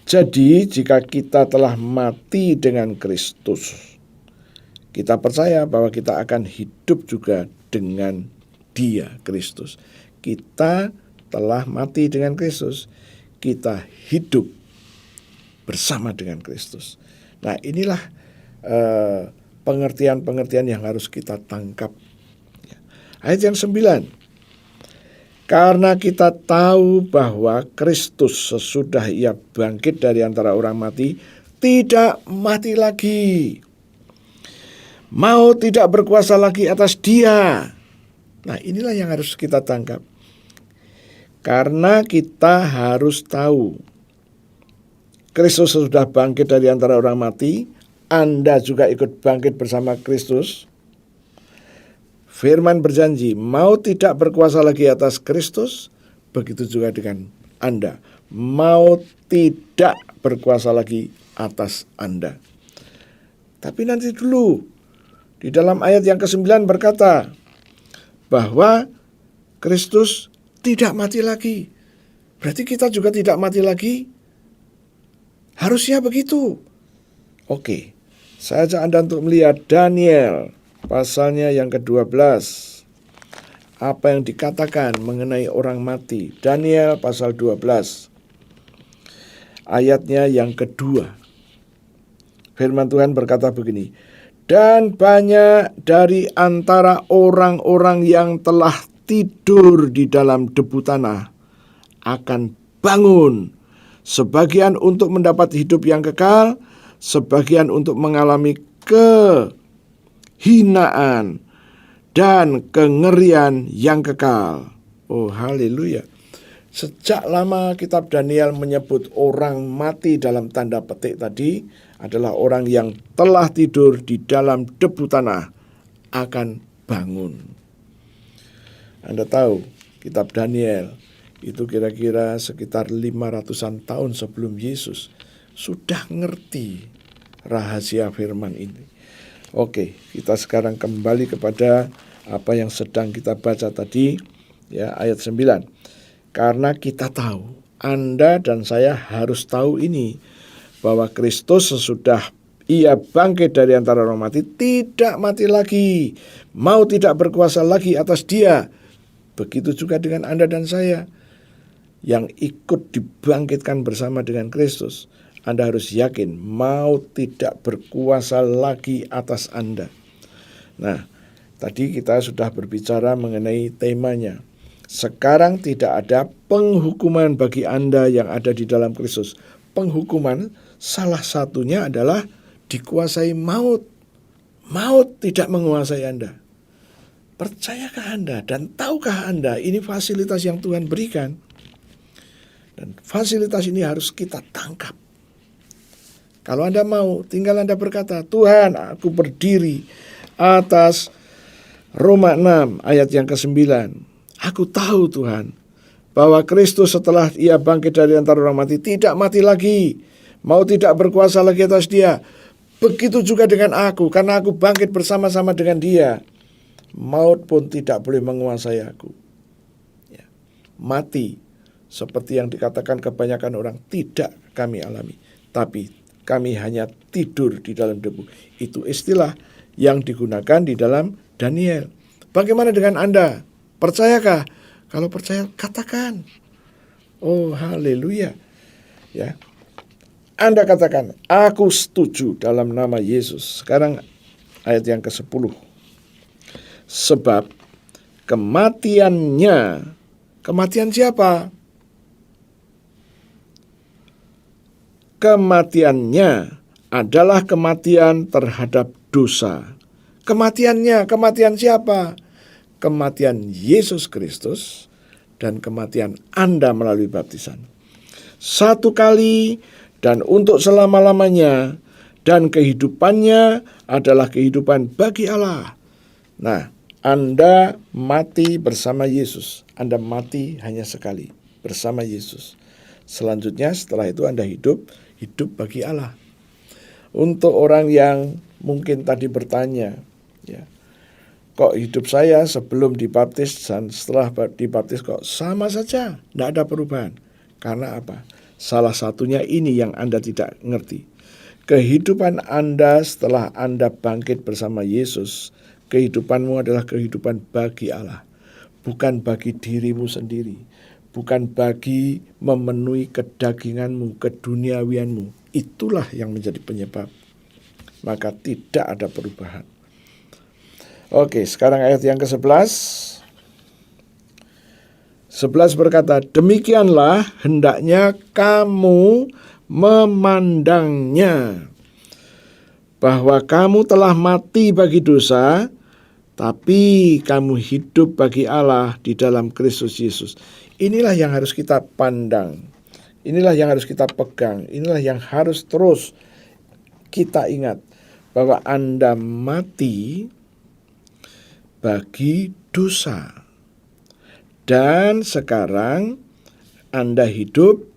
Jadi jika kita telah mati dengan Kristus, kita percaya bahwa kita akan hidup juga dengan Dia, Kristus. Kita telah mati dengan Kristus, kita hidup bersama dengan Kristus. Nah, inilah pengertian-pengertian yang harus kita tangkap. Ayat yang 9. Karena kita tahu bahwa Kristus sesudah ia bangkit dari antara orang mati, tidak mati lagi. Maut tidak berkuasa lagi atas dia. Nah, inilah yang harus kita tangkap. Karena kita harus tahu Kristus sudah bangkit dari antara orang mati, Anda juga ikut bangkit bersama Kristus. Firman berjanji, maut tidak berkuasa lagi atas Kristus, begitu juga dengan Anda. Maut tidak berkuasa lagi atas Anda. Tapi nanti dulu, di dalam ayat yang ke-9 berkata bahwa Kristus tidak mati lagi. Berarti kita juga tidak mati lagi? Harusnya begitu. Oke, saya ajak Anda untuk melihat Daniel pasalnya yang ke-12. Apa yang dikatakan mengenai orang mati. Daniel pasal 12. Ayatnya yang kedua. Firman Tuhan berkata begini. Dan banyak dari antara orang-orang yang telah tidur di dalam debu tanah akan bangun, sebagian untuk mendapat hidup yang kekal, sebagian untuk mengalami kehinaan dan kengerian yang kekal. Oh, haleluya. Sejak lama kitab Daniel menyebut orang mati dalam tanda petik tadi adalah orang yang telah tidur di dalam debu tanah akan bangun. Anda tahu kitab Daniel itu kira-kira sekitar 500-an tahun sebelum Yesus sudah ngerti rahasia firman ini. Oke, kita sekarang kembali kepada apa yang sedang kita baca tadi, ya, ayat 9. Karena kita tahu, Anda dan saya harus tahu ini, bahwa Kristus sesudah Ia bangkit dari antara orang mati, tidak mati lagi, mau tidak berkuasa lagi atas dia. Begitu juga dengan Anda dan saya yang ikut dibangkitkan bersama dengan Kristus. Anda harus yakin mau tidak berkuasa lagi atas Anda. Nah, tadi kita sudah berbicara mengenai temanya. Sekarang tidak ada penghukuman bagi Anda yang ada di dalam Kristus. Penghukuman salah satunya adalah dikuasai maut. Maut tidak menguasai Anda. Percayakah Anda dan tahukah Anda ini fasilitas yang Tuhan berikan? Dan fasilitas ini harus kita tangkap. Kalau Anda mau, tinggal Anda berkata, Tuhan, aku berdiri atas Roma 6 ayat yang ke-9. Aku tahu Tuhan, bahwa Kristus setelah Ia bangkit dari antara orang mati, tidak mati lagi, mau tidak berkuasa lagi atas dia. Begitu juga dengan aku, karena aku bangkit bersama-sama dengan dia. Maut pun tidak boleh menguasai aku. Ya. Mati, seperti yang dikatakan kebanyakan orang, tidak kami alami. Tapi kami hanya tidur di dalam debu. Itu istilah yang digunakan di dalam Daniel. Bagaimana dengan Anda? Percayakah? Kalau percaya, katakan. Oh, haleluya. Ya. Anda katakan, aku setuju dalam nama Yesus. Sekarang ayat yang ke-10. Sebab kematiannya, kematian siapa? Kematiannya adalah kematian terhadap dosa. Kematiannya, kematian siapa? Kematian Yesus Kristus dan kematian Anda melalui baptisan. Satu kali dan untuk selama-lamanya, dan kehidupannya adalah kehidupan bagi Allah. Nah, Anda mati bersama Yesus. Anda mati hanya sekali bersama Yesus. Selanjutnya setelah itu Anda hidup bagi Allah. Untuk orang yang mungkin tadi bertanya, ya, kok hidup saya sebelum dibaptis dan setelah dibaptis kok sama saja, tidak ada perubahan. Karena apa? Salah satunya ini yang Anda tidak ngerti. Kehidupan Anda setelah Anda bangkit bersama Yesus, kehidupanmu adalah kehidupan bagi Allah. Bukan bagi dirimu sendiri. Bukan bagi memenuhi kedaginganmu, keduniawianmu. Itulah yang menjadi penyebab. Maka tidak ada perubahan. Oke, sekarang ayat yang ke-11. 11 berkata, demikianlah hendaknya kamu memandangnya, bahwa kamu telah mati bagi dosa, tapi kamu hidup bagi Allah di dalam Kristus Yesus. Inilah yang harus kita pandang. Inilah yang harus kita pegang. Inilah yang harus terus kita ingat, bahwa Anda mati bagi dosa. Dan sekarang Anda hidup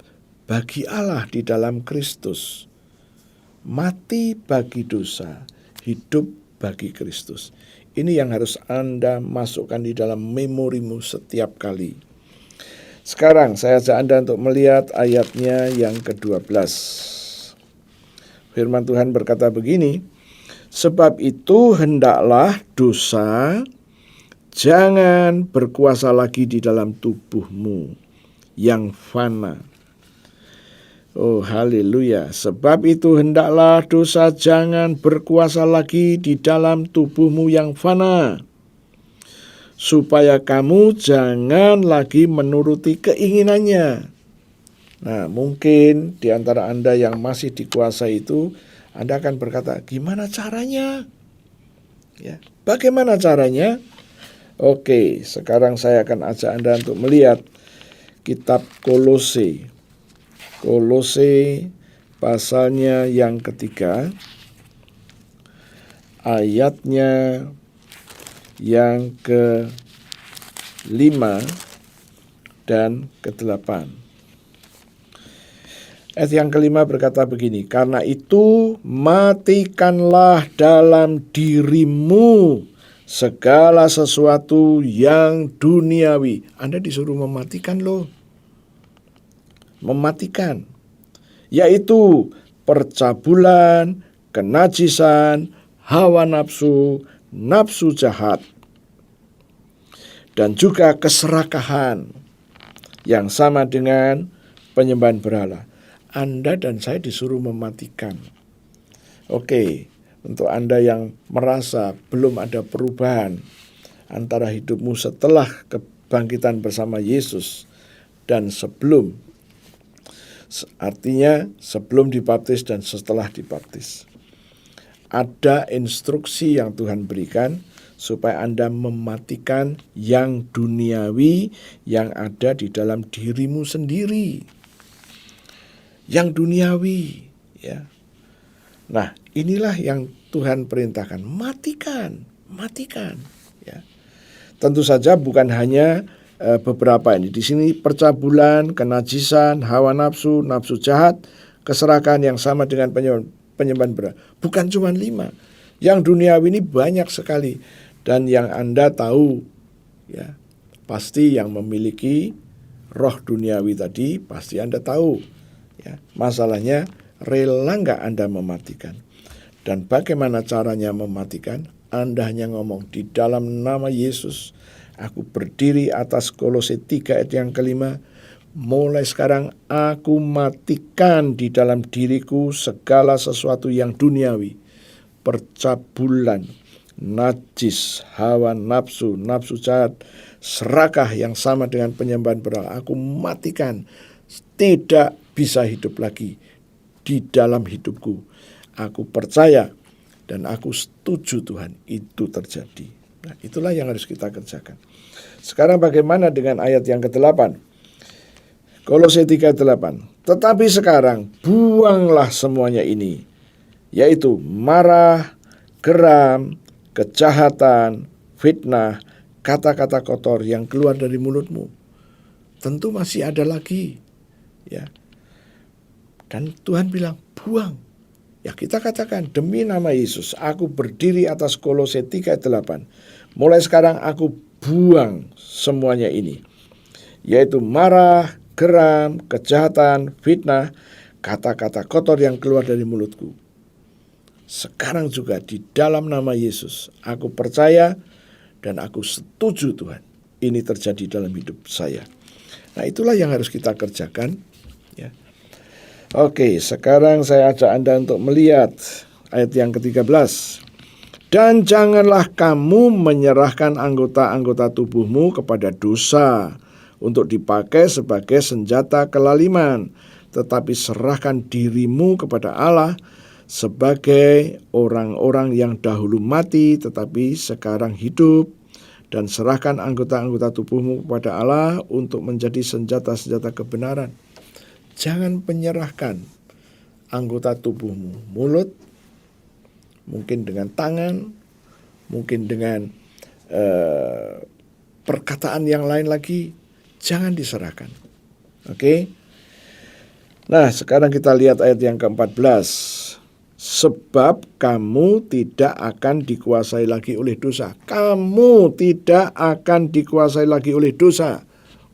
bagi Allah di dalam Kristus. Mati bagi dosa, hidup bagi Kristus. Ini yang harus Anda masukkan di dalam memorimu setiap kali. Sekarang saya ajak Anda untuk melihat ayatnya yang ke-12. Firman Tuhan berkata begini, sebab itu hendaklah dosa jangan berkuasa lagi di dalam tubuhmu yang fana. Oh haleluya. Sebab itu hendaklah dosa jangan berkuasa lagi di dalam tubuhmu yang fana, supaya kamu jangan lagi menuruti keinginannya. Nah, mungkin di antara Anda yang masih dikuasai itu, Anda akan berkata, gimana caranya? Ya, bagaimana caranya? Oke, sekarang saya akan ajak Anda untuk melihat kitab Kolose. Kolose pasalnya yang ketiga, ayatnya yang ke-5 dan ke-8. Ayat yang ke-5 berkata begini, karena itu matikanlah dalam dirimu segala sesuatu yang duniawi. Anda disuruh mematikan loh. Mematikan, yaitu percabulan, kenajisan, hawa nafsu, nafsu jahat, dan juga keserakahan yang sama dengan penyembahan berhala. Anda dan saya disuruh mematikan. Oke, untuk Anda yang merasa belum ada perubahan antara hidupmu setelah kebangkitan bersama Yesus dan sebelum, artinya sebelum dibaptis dan setelah dibaptis, ada instruksi yang Tuhan berikan supaya Anda mematikan yang duniawi yang ada di dalam dirimu sendiri. Yang duniawi, ya. Nah, inilah yang Tuhan perintahkan, matikan, ya. Tentu saja bukan hanya beberapa ini. Di sini percabulan, kenajisan, hawa nafsu, nafsu jahat, keserakahan yang sama dengan penyembahan berhala. Bukan cuma 5. Yang duniawi ini banyak sekali. Dan yang Anda tahu, ya, pasti yang memiliki roh duniawi tadi, pasti Anda tahu. Ya, masalahnya, rela nggak Anda mematikan? Dan bagaimana caranya mematikan? Anda hanya ngomong, di dalam nama Yesus, aku berdiri atas Kolose 3 ayat yang ke-5. Mulai sekarang aku matikan di dalam diriku segala sesuatu yang duniawi. Percabulan, najis, hawa nafsu, nafsu jahat, serakah yang sama dengan penyembahan berhala. Aku matikan, tidak bisa hidup lagi di dalam hidupku. Aku percaya dan aku setuju Tuhan itu terjadi. Nah, itulah yang harus kita kerjakan. Sekarang bagaimana dengan ayat yang ke-8? Kolose 3:8. Tetapi sekarang buanglah semuanya ini, yaitu marah, geram, kejahatan, fitnah, kata-kata kotor yang keluar dari mulutmu. Tentu masih ada lagi, ya. Dan Tuhan bilang, buang. Ya, kita katakan, demi nama Yesus, aku berdiri atas Kolose 3:8. Mulai sekarang aku buang semuanya ini, yaitu marah, geram, kejahatan, fitnah, kata-kata kotor yang keluar dari mulutku. Sekarang juga di dalam nama Yesus, aku percaya dan aku setuju Tuhan, ini terjadi dalam hidup saya. Nah, itulah yang harus kita kerjakan, ya. Oke, sekarang saya ajak Anda untuk melihat ayat yang ke-13. Dan janganlah kamu menyerahkan anggota-anggota tubuhmu kepada dosa untuk dipakai sebagai senjata kelaliman, tetapi serahkan dirimu kepada Allah sebagai orang-orang yang dahulu mati tetapi sekarang hidup, dan serahkan anggota-anggota tubuhmu kepada Allah untuk menjadi senjata-senjata kebenaran. Jangan menyerahkan anggota tubuhmu, mulut, mungkin dengan tangan, mungkin dengan perkataan yang lain lagi, jangan diserahkan. Oke? Nah, sekarang kita lihat ayat yang ke-14. Sebab kamu tidak akan dikuasai lagi oleh dosa. Kamu tidak akan dikuasai lagi oleh dosa.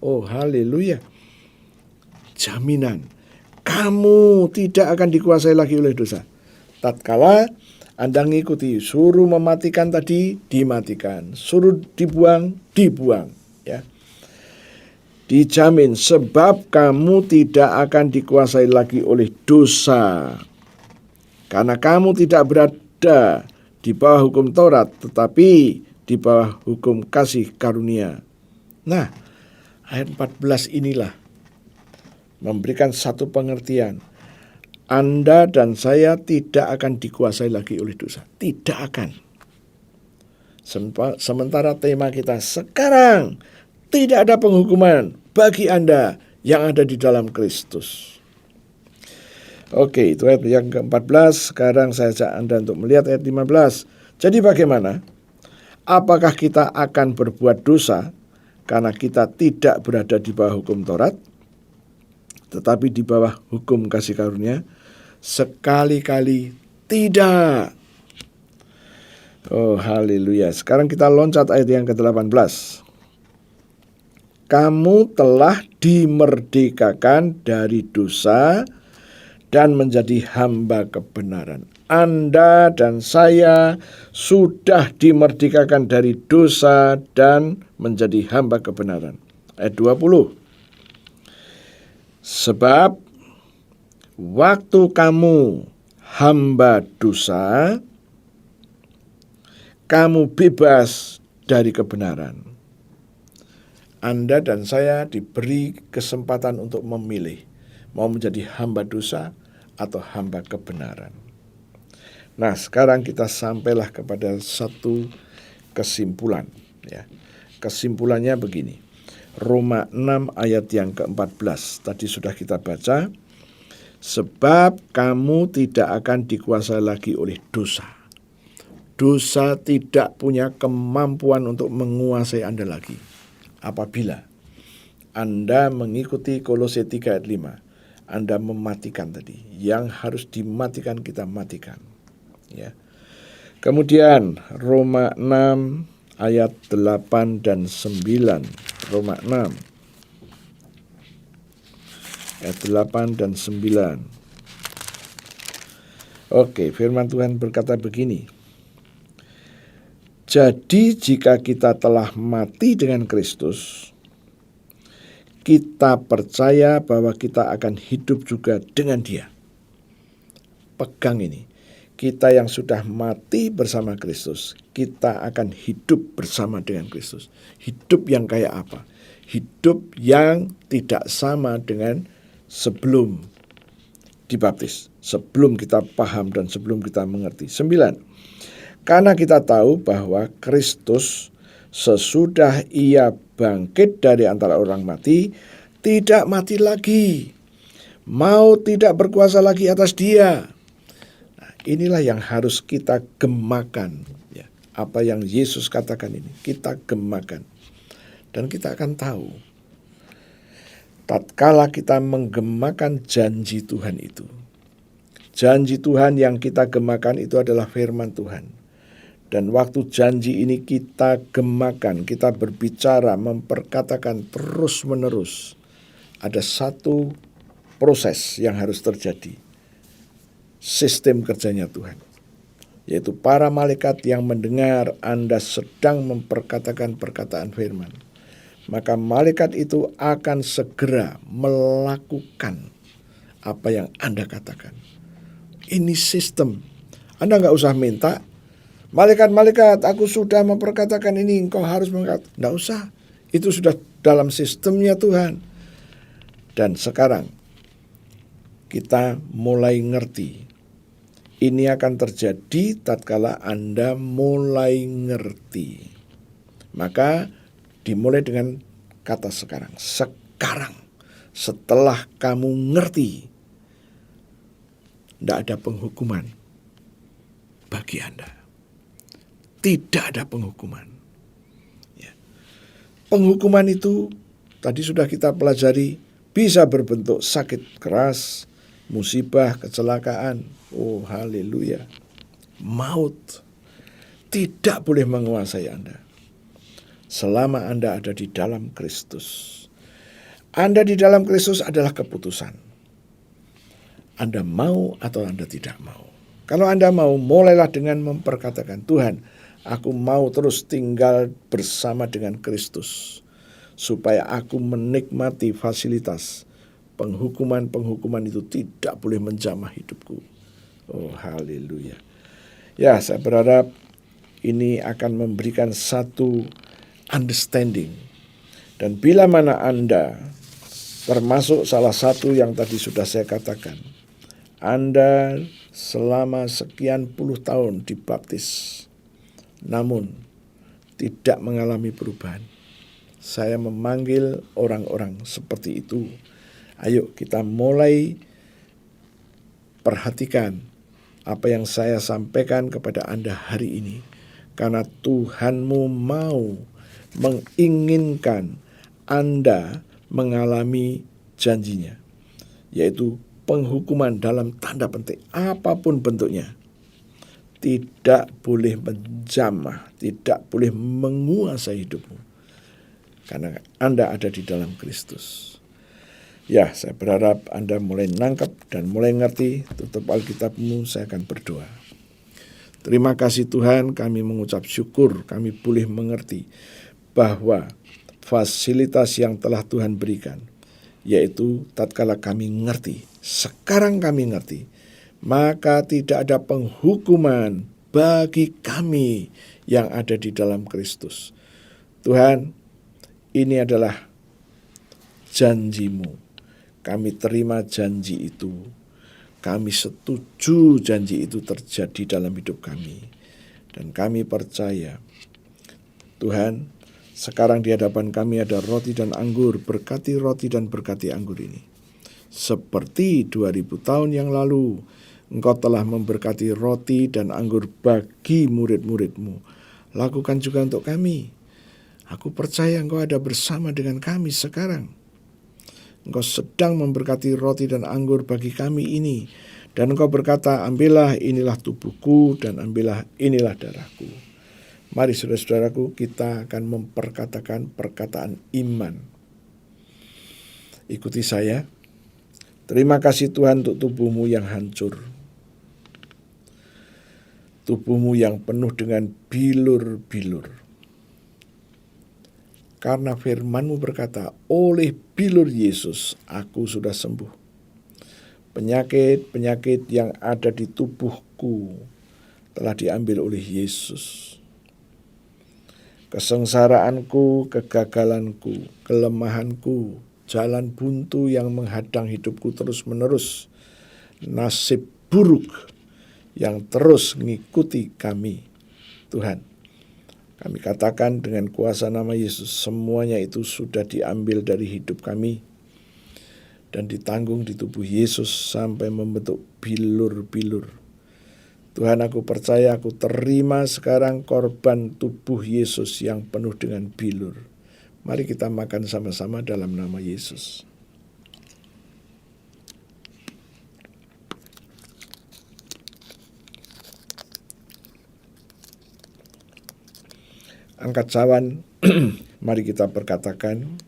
Oh, haleluya. Jaminan, kamu tidak akan dikuasai lagi oleh dosa. Tatkala Anda ngikuti, suruh mematikan tadi, dimatikan. Suruh dibuang, dibuang. Ya. Dijamin, sebab kamu tidak akan dikuasai lagi oleh dosa. Karena kamu tidak berada di bawah hukum Taurat, tetapi di bawah hukum kasih karunia. Nah, ayat 14 inilah memberikan satu pengertian. Anda dan saya tidak akan dikuasai lagi oleh dosa. Tidak akan. Sementara tema kita sekarang, tidak ada penghukuman bagi Anda yang ada di dalam Kristus. Oke, itu ayat yang ke-14. Sekarang saya ajak Anda untuk melihat ayat 15. Jadi bagaimana? Apakah kita akan berbuat dosa karena kita tidak berada di bawah hukum Taurat, tetapi di bawah hukum kasih karunia? Sekali-kali tidak. Oh, haleluya. Sekarang kita loncat ayat yang ke-18. Kamu telah dimerdekakan dari dosa dan menjadi hamba kebenaran. Anda dan saya sudah dimerdekakan dari dosa dan menjadi hamba kebenaran. Ayat 20. Sebab waktu kamu hamba dosa, kamu bebas dari kebenaran. Anda dan saya diberi kesempatan untuk memilih, mau menjadi hamba dosa atau hamba kebenaran. Nah, sekarang kita sampailah kepada satu kesimpulan. Ya. Kesimpulannya begini. Roma 6 ayat yang ke-14. Tadi sudah kita baca. Sebab kamu tidak akan dikuasai lagi oleh dosa. Dosa tidak punya kemampuan untuk menguasai Anda lagi. Apabila Anda mengikuti Kolose 3 ayat 5, Anda mematikan tadi. Yang harus dimatikan kita matikan. Ya. Kemudian Roma 6 ayat 8 dan 9. Roma 6 ayat 8 dan 9. Oke, firman Tuhan berkata begini. Jadi jika kita telah mati dengan Kristus, kita percaya bahwa kita akan hidup juga dengan Dia. Pegang ini. Kita yang sudah mati bersama Kristus, kita akan hidup bersama dengan Kristus. Hidup yang kayak apa? Hidup yang tidak sama dengan sebelum dibaptis, sebelum kita paham dan sebelum kita mengerti. 9. Karena kita tahu bahwa Kristus sesudah Ia bangkit dari antara orang mati, tidak mati lagi. Maut tidak berkuasa lagi atas Dia. Nah, inilah yang harus kita gemakan. Ya, apa yang Yesus katakan ini, kita gemakan. Dan kita akan tahu, tatkala kita menggemakan janji Tuhan itu. Janji Tuhan yang kita gemakan itu adalah firman Tuhan. Dan waktu janji ini kita gemakan, kita berbicara, memperkatakan terus-menerus. Ada satu proses yang harus terjadi. Sistem kerjanya Tuhan. Yaitu para malaikat yang mendengar Anda sedang memperkatakan perkataan firman. Maka malaikat itu akan segera melakukan apa yang Anda katakan. Ini sistem. Anda nggak usah minta. Malaikat-malaikat, aku sudah memperkatakan ini, engkau harus mengatakan. Tidak usah, itu sudah dalam sistemnya Tuhan. Dan sekarang, kita mulai ngerti. Ini akan terjadi tatkala Anda mulai ngerti. Maka, dimulai dengan kata sekarang. Sekarang, setelah kamu ngerti, tidak ada penghukuman bagi Anda. Tidak ada penghukuman. Ya. Penghukuman itu tadi sudah kita pelajari, bisa berbentuk sakit keras, musibah, kecelakaan. Oh, haleluya. Maut tidak boleh menguasai Anda selama Anda ada di dalam Kristus. Anda di dalam Kristus adalah keputusan. Anda mau atau Anda tidak mau. Kalau Anda mau, mulailah dengan memperkatakan, Tuhan, aku mau terus tinggal bersama dengan Kristus. supaya aku menikmati fasilitas. Penghukuman itu tidak boleh menjamah hidupku. Oh, haleluya. Ya, saya berharap ini akan memberikan satu understanding. Dan bila mana Anda termasuk salah satu yang tadi sudah saya katakan, Anda selama sekian puluh tahun dibaptis, namun tidak mengalami perubahan. Saya memanggil orang-orang seperti itu. Ayo kita mulai perhatikan apa yang saya sampaikan kepada Anda hari ini. Karena Tuhanmu mau menginginkan Anda mengalami janjinya, yaitu penghukuman dalam tanda petik, apapun bentuknya. Tidak boleh menjamah, tidak boleh menguasai hidupmu. Karena Anda ada di dalam Kristus. Ya, saya berharap Anda mulai nangkep dan mulai ngerti. Tutup Alkitabmu, saya akan berdoa. Terima kasih Tuhan, kami mengucap syukur, kami boleh mengerti bahwa fasilitas yang telah Tuhan berikan, yaitu tatkala kami ngerti, sekarang kami ngerti, maka tidak ada penghukuman bagi kami yang ada di dalam Kristus. Tuhan, ini adalah janji-Mu. Kami terima janji itu. Kami setuju janji itu terjadi dalam hidup kami. Dan kami percaya, Tuhan, sekarang di hadapan kami ada roti dan anggur. Berkati roti dan berkati anggur ini. Seperti 2000 tahun yang lalu, Engkau telah memberkati roti dan anggur bagi murid-murid-Mu. Lakukan juga untuk kami. Aku percaya Engkau ada bersama dengan kami sekarang. Engkau sedang memberkati roti dan anggur bagi kami ini. Dan Engkau berkata, ambillah inilah tubuhku dan ambillah inilah darahku. Mari saudara-saudaraku, kita akan memperkatakan perkataan iman. Ikuti saya. Terima kasih Tuhan untuk tubuhmu yang hancur. Tubuhmu yang penuh dengan bilur-bilur. Karena firman-Mu berkata, oleh bilur Yesus aku sudah sembuh. Penyakit-penyakit yang ada di tubuhku telah diambil oleh Yesus. Kesengsaraanku, kegagalanku, kelemahanku, jalan buntu yang menghadang hidupku terus-menerus, nasib buruk yang terus mengikuti kami, Tuhan. Kami katakan dengan kuasa nama Yesus, semuanya itu sudah diambil dari hidup kami dan ditanggung di tubuh Yesus sampai membentuk bilur-bilur. Tuhan, aku percaya, aku terima sekarang korban tubuh Yesus yang penuh dengan bilur. Mari kita makan sama-sama dalam nama Yesus. Angkat cawan, mari kita perkatakan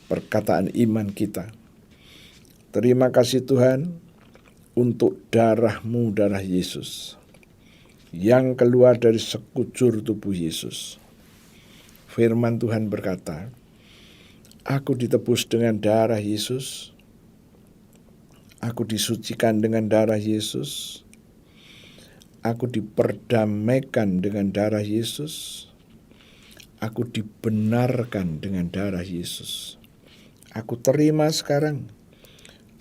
perkataan iman kita. Terima kasih Tuhan untuk darah-Mu, darah Yesus, yang keluar dari sekujur tubuh Yesus. Firman Tuhan berkata, aku ditebus dengan darah Yesus, aku disucikan dengan darah Yesus, aku diperdamaikan dengan darah Yesus, aku dibenarkan dengan darah Yesus. Aku terima sekarang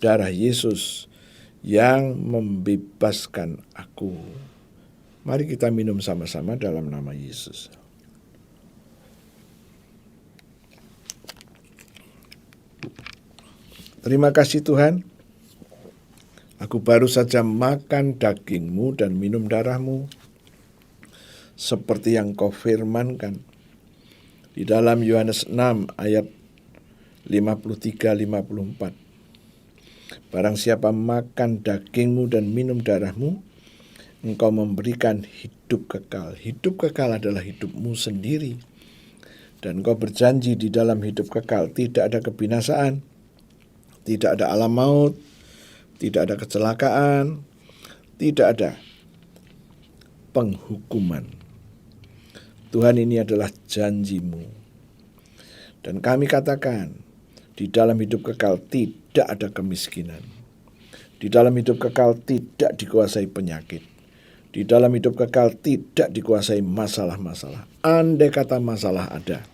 darah Yesus yang membebaskan aku. Mari kita minum sama-sama dalam nama Yesus. Terima kasih Tuhan. Aku baru saja makan daging-Mu dan minum darah-Mu, seperti yang Kau firmankan di dalam Yohanes 6 ayat 53-54. Barang siapa makan daging-Mu dan minum darah-Mu, Engkau memberikan hidup kekal. Hidup kekal adalah hidup-Mu sendiri. Dan Engkau berjanji di dalam hidup kekal tidak ada kebinasaan, tidak ada alam maut, tidak ada kecelakaan, tidak ada penghukuman. Tuhan, ini adalah janji-Mu. Dan kami katakan, di dalam hidup kekal tidak ada kemiskinan. Di dalam hidup kekal tidak dikuasai penyakit. Di dalam hidup kekal tidak dikuasai masalah-masalah. Andai kata masalah ada,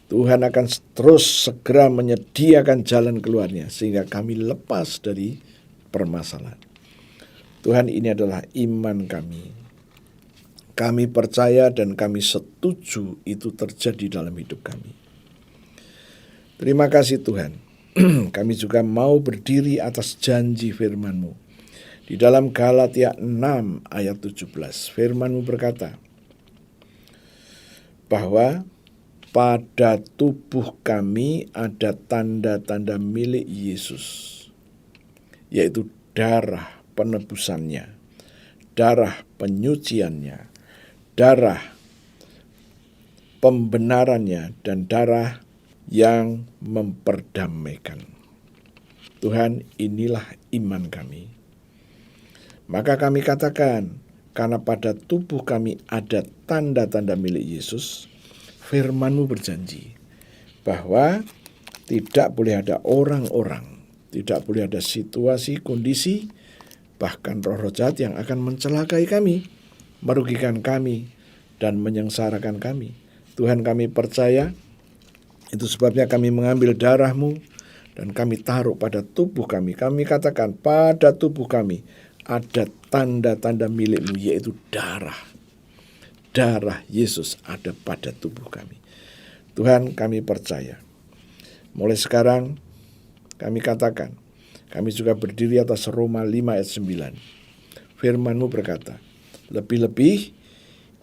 Tuhan akan terus segera menyediakan jalan keluarnya sehingga kami lepas dari permasalahan. Tuhan, ini adalah iman kami. Kami percaya dan kami setuju itu terjadi dalam hidup kami. Terima kasih Tuhan. Kami juga mau berdiri atas janji firman-Mu. Di dalam Galatia 6 ayat 17, firman-Mu berkata bahwa pada tubuh kami ada tanda-tanda milik Yesus, yaitu darah penebusannya, darah penyuciannya, darah pembenarannya, dan darah yang memperdamaikan. Tuhan, inilah iman kami. Maka kami katakan, karena pada tubuh kami ada tanda-tanda milik Yesus, firman-Mu berjanji bahwa tidak boleh ada orang-orang, tidak boleh ada situasi, kondisi, bahkan roh-roh jahat yang akan mencelakai kami, merugikan kami, dan menyengsarakan kami. Tuhan, kami percaya, itu sebabnya kami mengambil darah-Mu dan kami taruh pada tubuh kami. Kami katakan pada tubuh kami ada tanda-tanda milik-Mu, yaitu darah. Darah Yesus ada pada tubuh kami. Tuhan, kami percaya. Mulai sekarang kami katakan, kami juga berdiri atas Roma 5 ayat 9. Firman-Mu berkata, lebih-lebih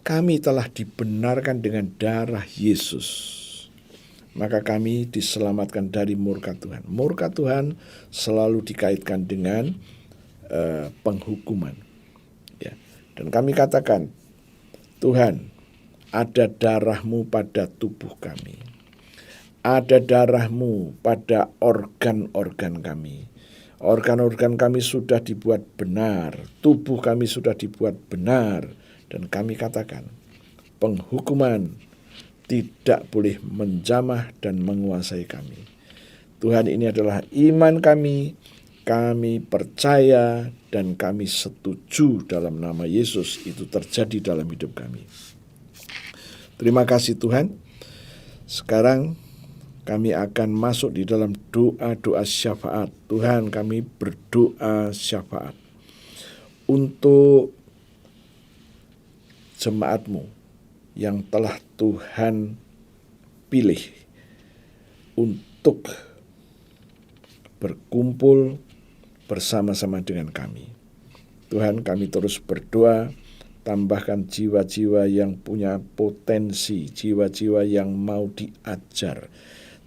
kami telah dibenarkan dengan darah Yesus, maka kami diselamatkan dari murka Tuhan. Murka Tuhan selalu dikaitkan dengan penghukuman. Ya. Dan kami katakan, Tuhan, ada darah-Mu pada tubuh kami. Ada darah-Mu pada organ-organ kami. Organ-organ kami sudah dibuat benar. Tubuh kami sudah dibuat benar. Dan kami katakan, penghukuman tidak boleh menjamah dan menguasai kami. Tuhan, ini adalah iman kami. Kami percaya dan kami setuju dalam nama Yesus itu terjadi dalam hidup kami. Terima kasih Tuhan. Sekarang kami akan masuk di dalam doa-doa syafaat. Tuhan, kami berdoa syafaat untuk jemaat-Mu yang telah Tuhan pilih untuk berkumpul bersama-sama dengan kami. Tuhan, kami terus berdoa, tambahkan jiwa-jiwa yang punya potensi, jiwa-jiwa yang mau diajar,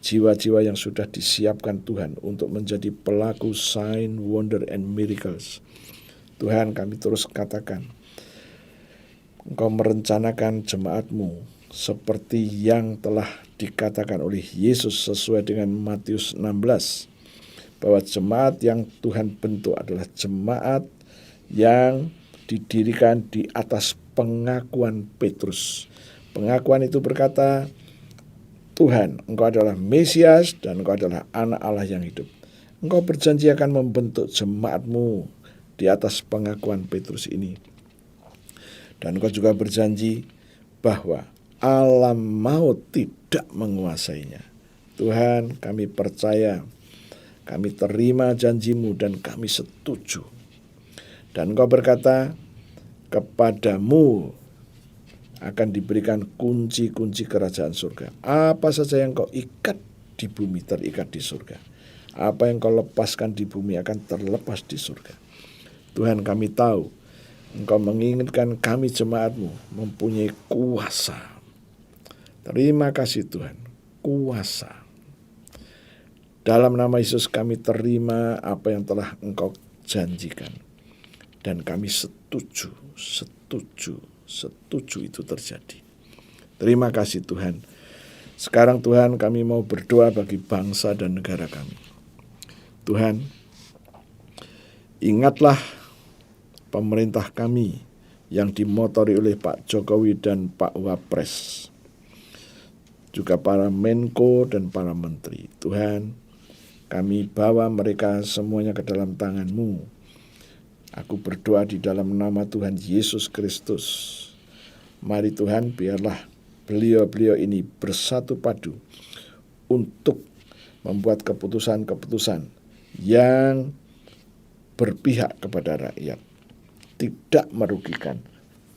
jiwa-jiwa yang sudah disiapkan Tuhan untuk menjadi pelaku sign, wonder, and miracles. Tuhan, kami terus katakan, Engkau merencanakan jemaat-Mu seperti yang telah dikatakan oleh Yesus sesuai dengan Matius 16, bahwa jemaat yang Tuhan bentuk adalah jemaat yang didirikan di atas pengakuan Petrus. Pengakuan itu berkata, Tuhan, Engkau adalah Mesias dan Engkau adalah anak Allah yang hidup. Engkau berjanji akan membentuk jemaat-Mu di atas pengakuan Petrus ini. Dan Engkau juga berjanji bahwa alam maut tidak menguasainya. Tuhan, kami percaya, kami terima janji-Mu dan kami setuju. Dan Engkau berkata, kepadamu akan diberikan kunci-kunci kerajaan surga. Apa saja yang Kau ikat di bumi terikat di surga. Apa yang Kau lepaskan di bumi akan terlepas di surga. Tuhan, kami tahu Engkau menginginkan kami jemaat-Mu mempunyai kuasa. Terima kasih Tuhan, kuasa. Dalam nama Yesus kami terima apa yang telah Engkau janjikan. Dan kami setuju itu terjadi. Terima kasih Tuhan. Sekarang Tuhan, kami mau berdoa bagi bangsa dan negara kami. Tuhan, ingatlah pemerintah kami yang dimotori oleh Pak Jokowi dan Pak Wapres. juga para Menko dan para menteri. Tuhan, kami bawa mereka semuanya ke dalam tangan-Mu. Aku berdoa di dalam nama Tuhan Yesus Kristus. Mari Tuhan, biarlah beliau-beliau ini bersatu padu untuk membuat keputusan-keputusan yang berpihak kepada rakyat, tidak merugikan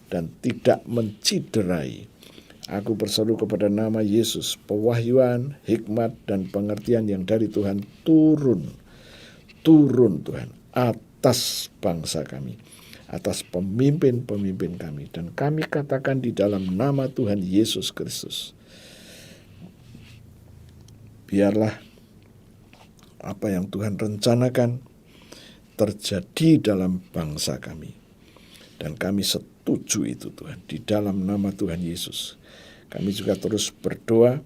dan tidak menciderai. Aku berseru kepada nama Yesus, pewahyuan, hikmat, dan pengertian yang dari Tuhan turun Tuhan atas bangsa kami, atas pemimpin-pemimpin kami. Dan kami katakan di dalam nama Tuhan Yesus Kristus, biarlah apa yang Tuhan rencanakan terjadi dalam bangsa kami. Dan kami setuju itu Tuhan, di dalam nama Tuhan Yesus. Kami juga terus berdoa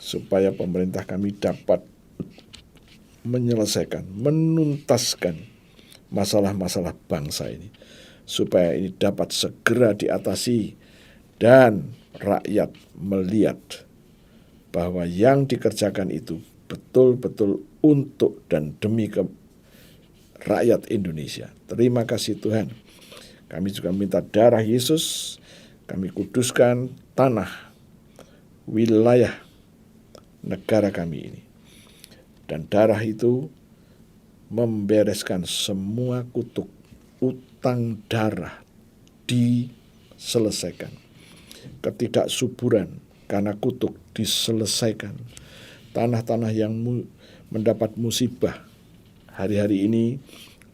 supaya pemerintah kami dapat menyelesaikan, menuntaskan masalah-masalah bangsa ini, supaya ini dapat segera diatasi dan rakyat melihat bahwa yang dikerjakan itu betul-betul untuk dan demi rakyat Indonesia. Terima kasih Tuhan. Kami juga minta darah Yesus, kami kuduskan tanah, wilayah negara kami ini. Dan darah itu membereskan semua kutuk, utang darah diselesaikan. Ketidaksuburan karena kutuk diselesaikan. Tanah-tanah yang mendapat musibah. Hari-hari ini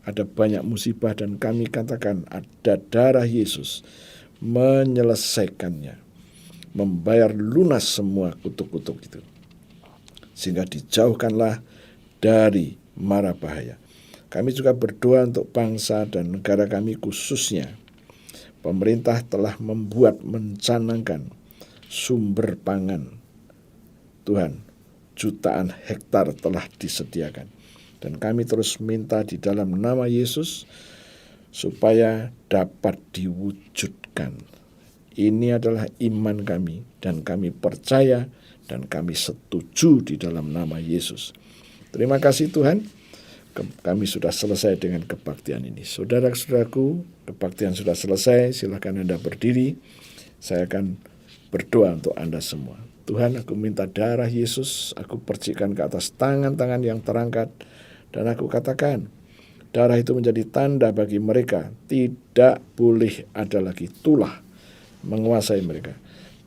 ada banyak musibah dan kami katakan ada darah Yesus menyelesaikannya, membayar lunas semua kutuk-kutuk itu, sehingga dijauhkanlah dari mara bahaya. Kami juga berdoa untuk bangsa dan negara kami, khususnya pemerintah telah mencanangkan sumber pangan. Tuhan, jutaan hektar telah disediakan. Dan kami terus minta di dalam nama Yesus supaya dapat diwujudkan. Ini adalah iman kami dan kami percaya dan kami setuju di dalam nama Yesus. Terima kasih Tuhan, kami sudah selesai dengan kebaktian ini. Saudara-saudaraku, kebaktian sudah selesai, silakan Anda berdiri. Saya akan berdoa untuk Anda semua. Tuhan, aku minta darah Yesus, aku percikan ke atas tangan-tangan yang terangkat, dan aku katakan, darah itu menjadi tanda bagi mereka. Tidak boleh ada lagi tulah menguasai mereka.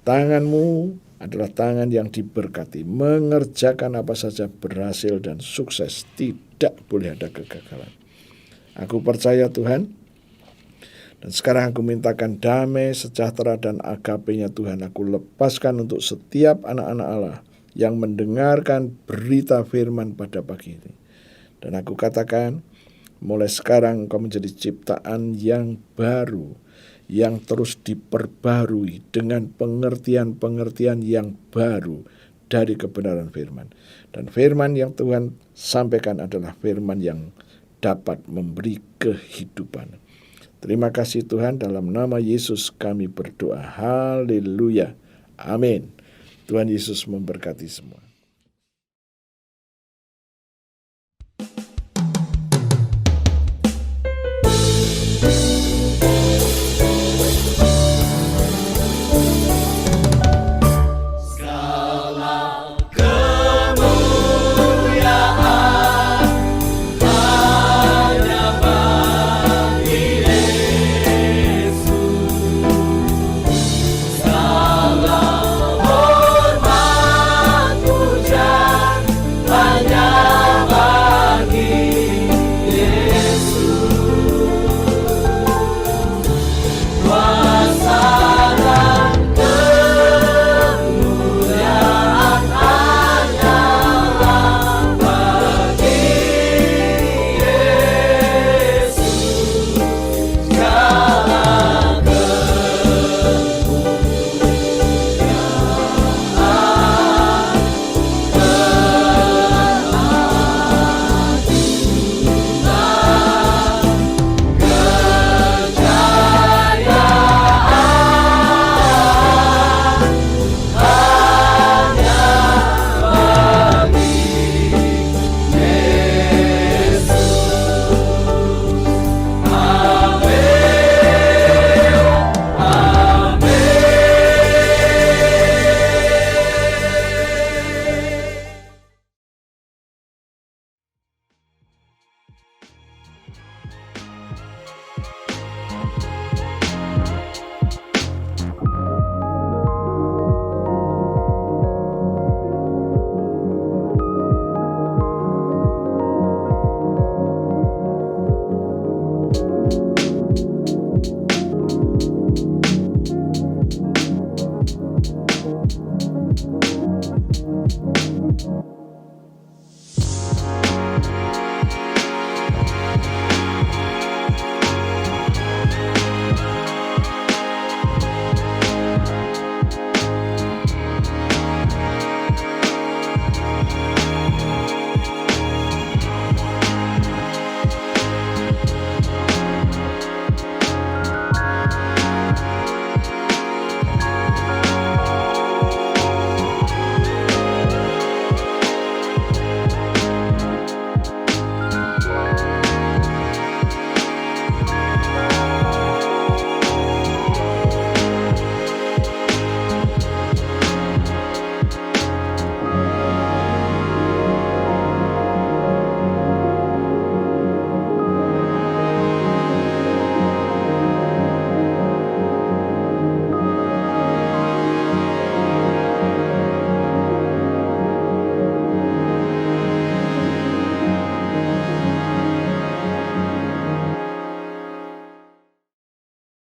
Tangan-Mu adalah tangan yang diberkati, mengerjakan apa saja berhasil dan sukses. Tidak boleh ada kegagalan. Aku percaya Tuhan, dan sekarang aku mintakan damai, sejahtera, dan agape-Nya Tuhan. Aku lepaskan untuk setiap anak-anak Allah yang mendengarkan berita firman pada pagi ini. Dan aku katakan, mulai sekarang engkau menjadi ciptaan yang baru, yang terus diperbarui dengan pengertian-pengertian yang baru dari kebenaran firman. Dan firman yang Tuhan sampaikan adalah firman yang dapat memberi kehidupan. Terima kasih Tuhan, dalam nama Yesus kami berdoa. Haleluya. Amin. Tuhan Yesus memberkati semua.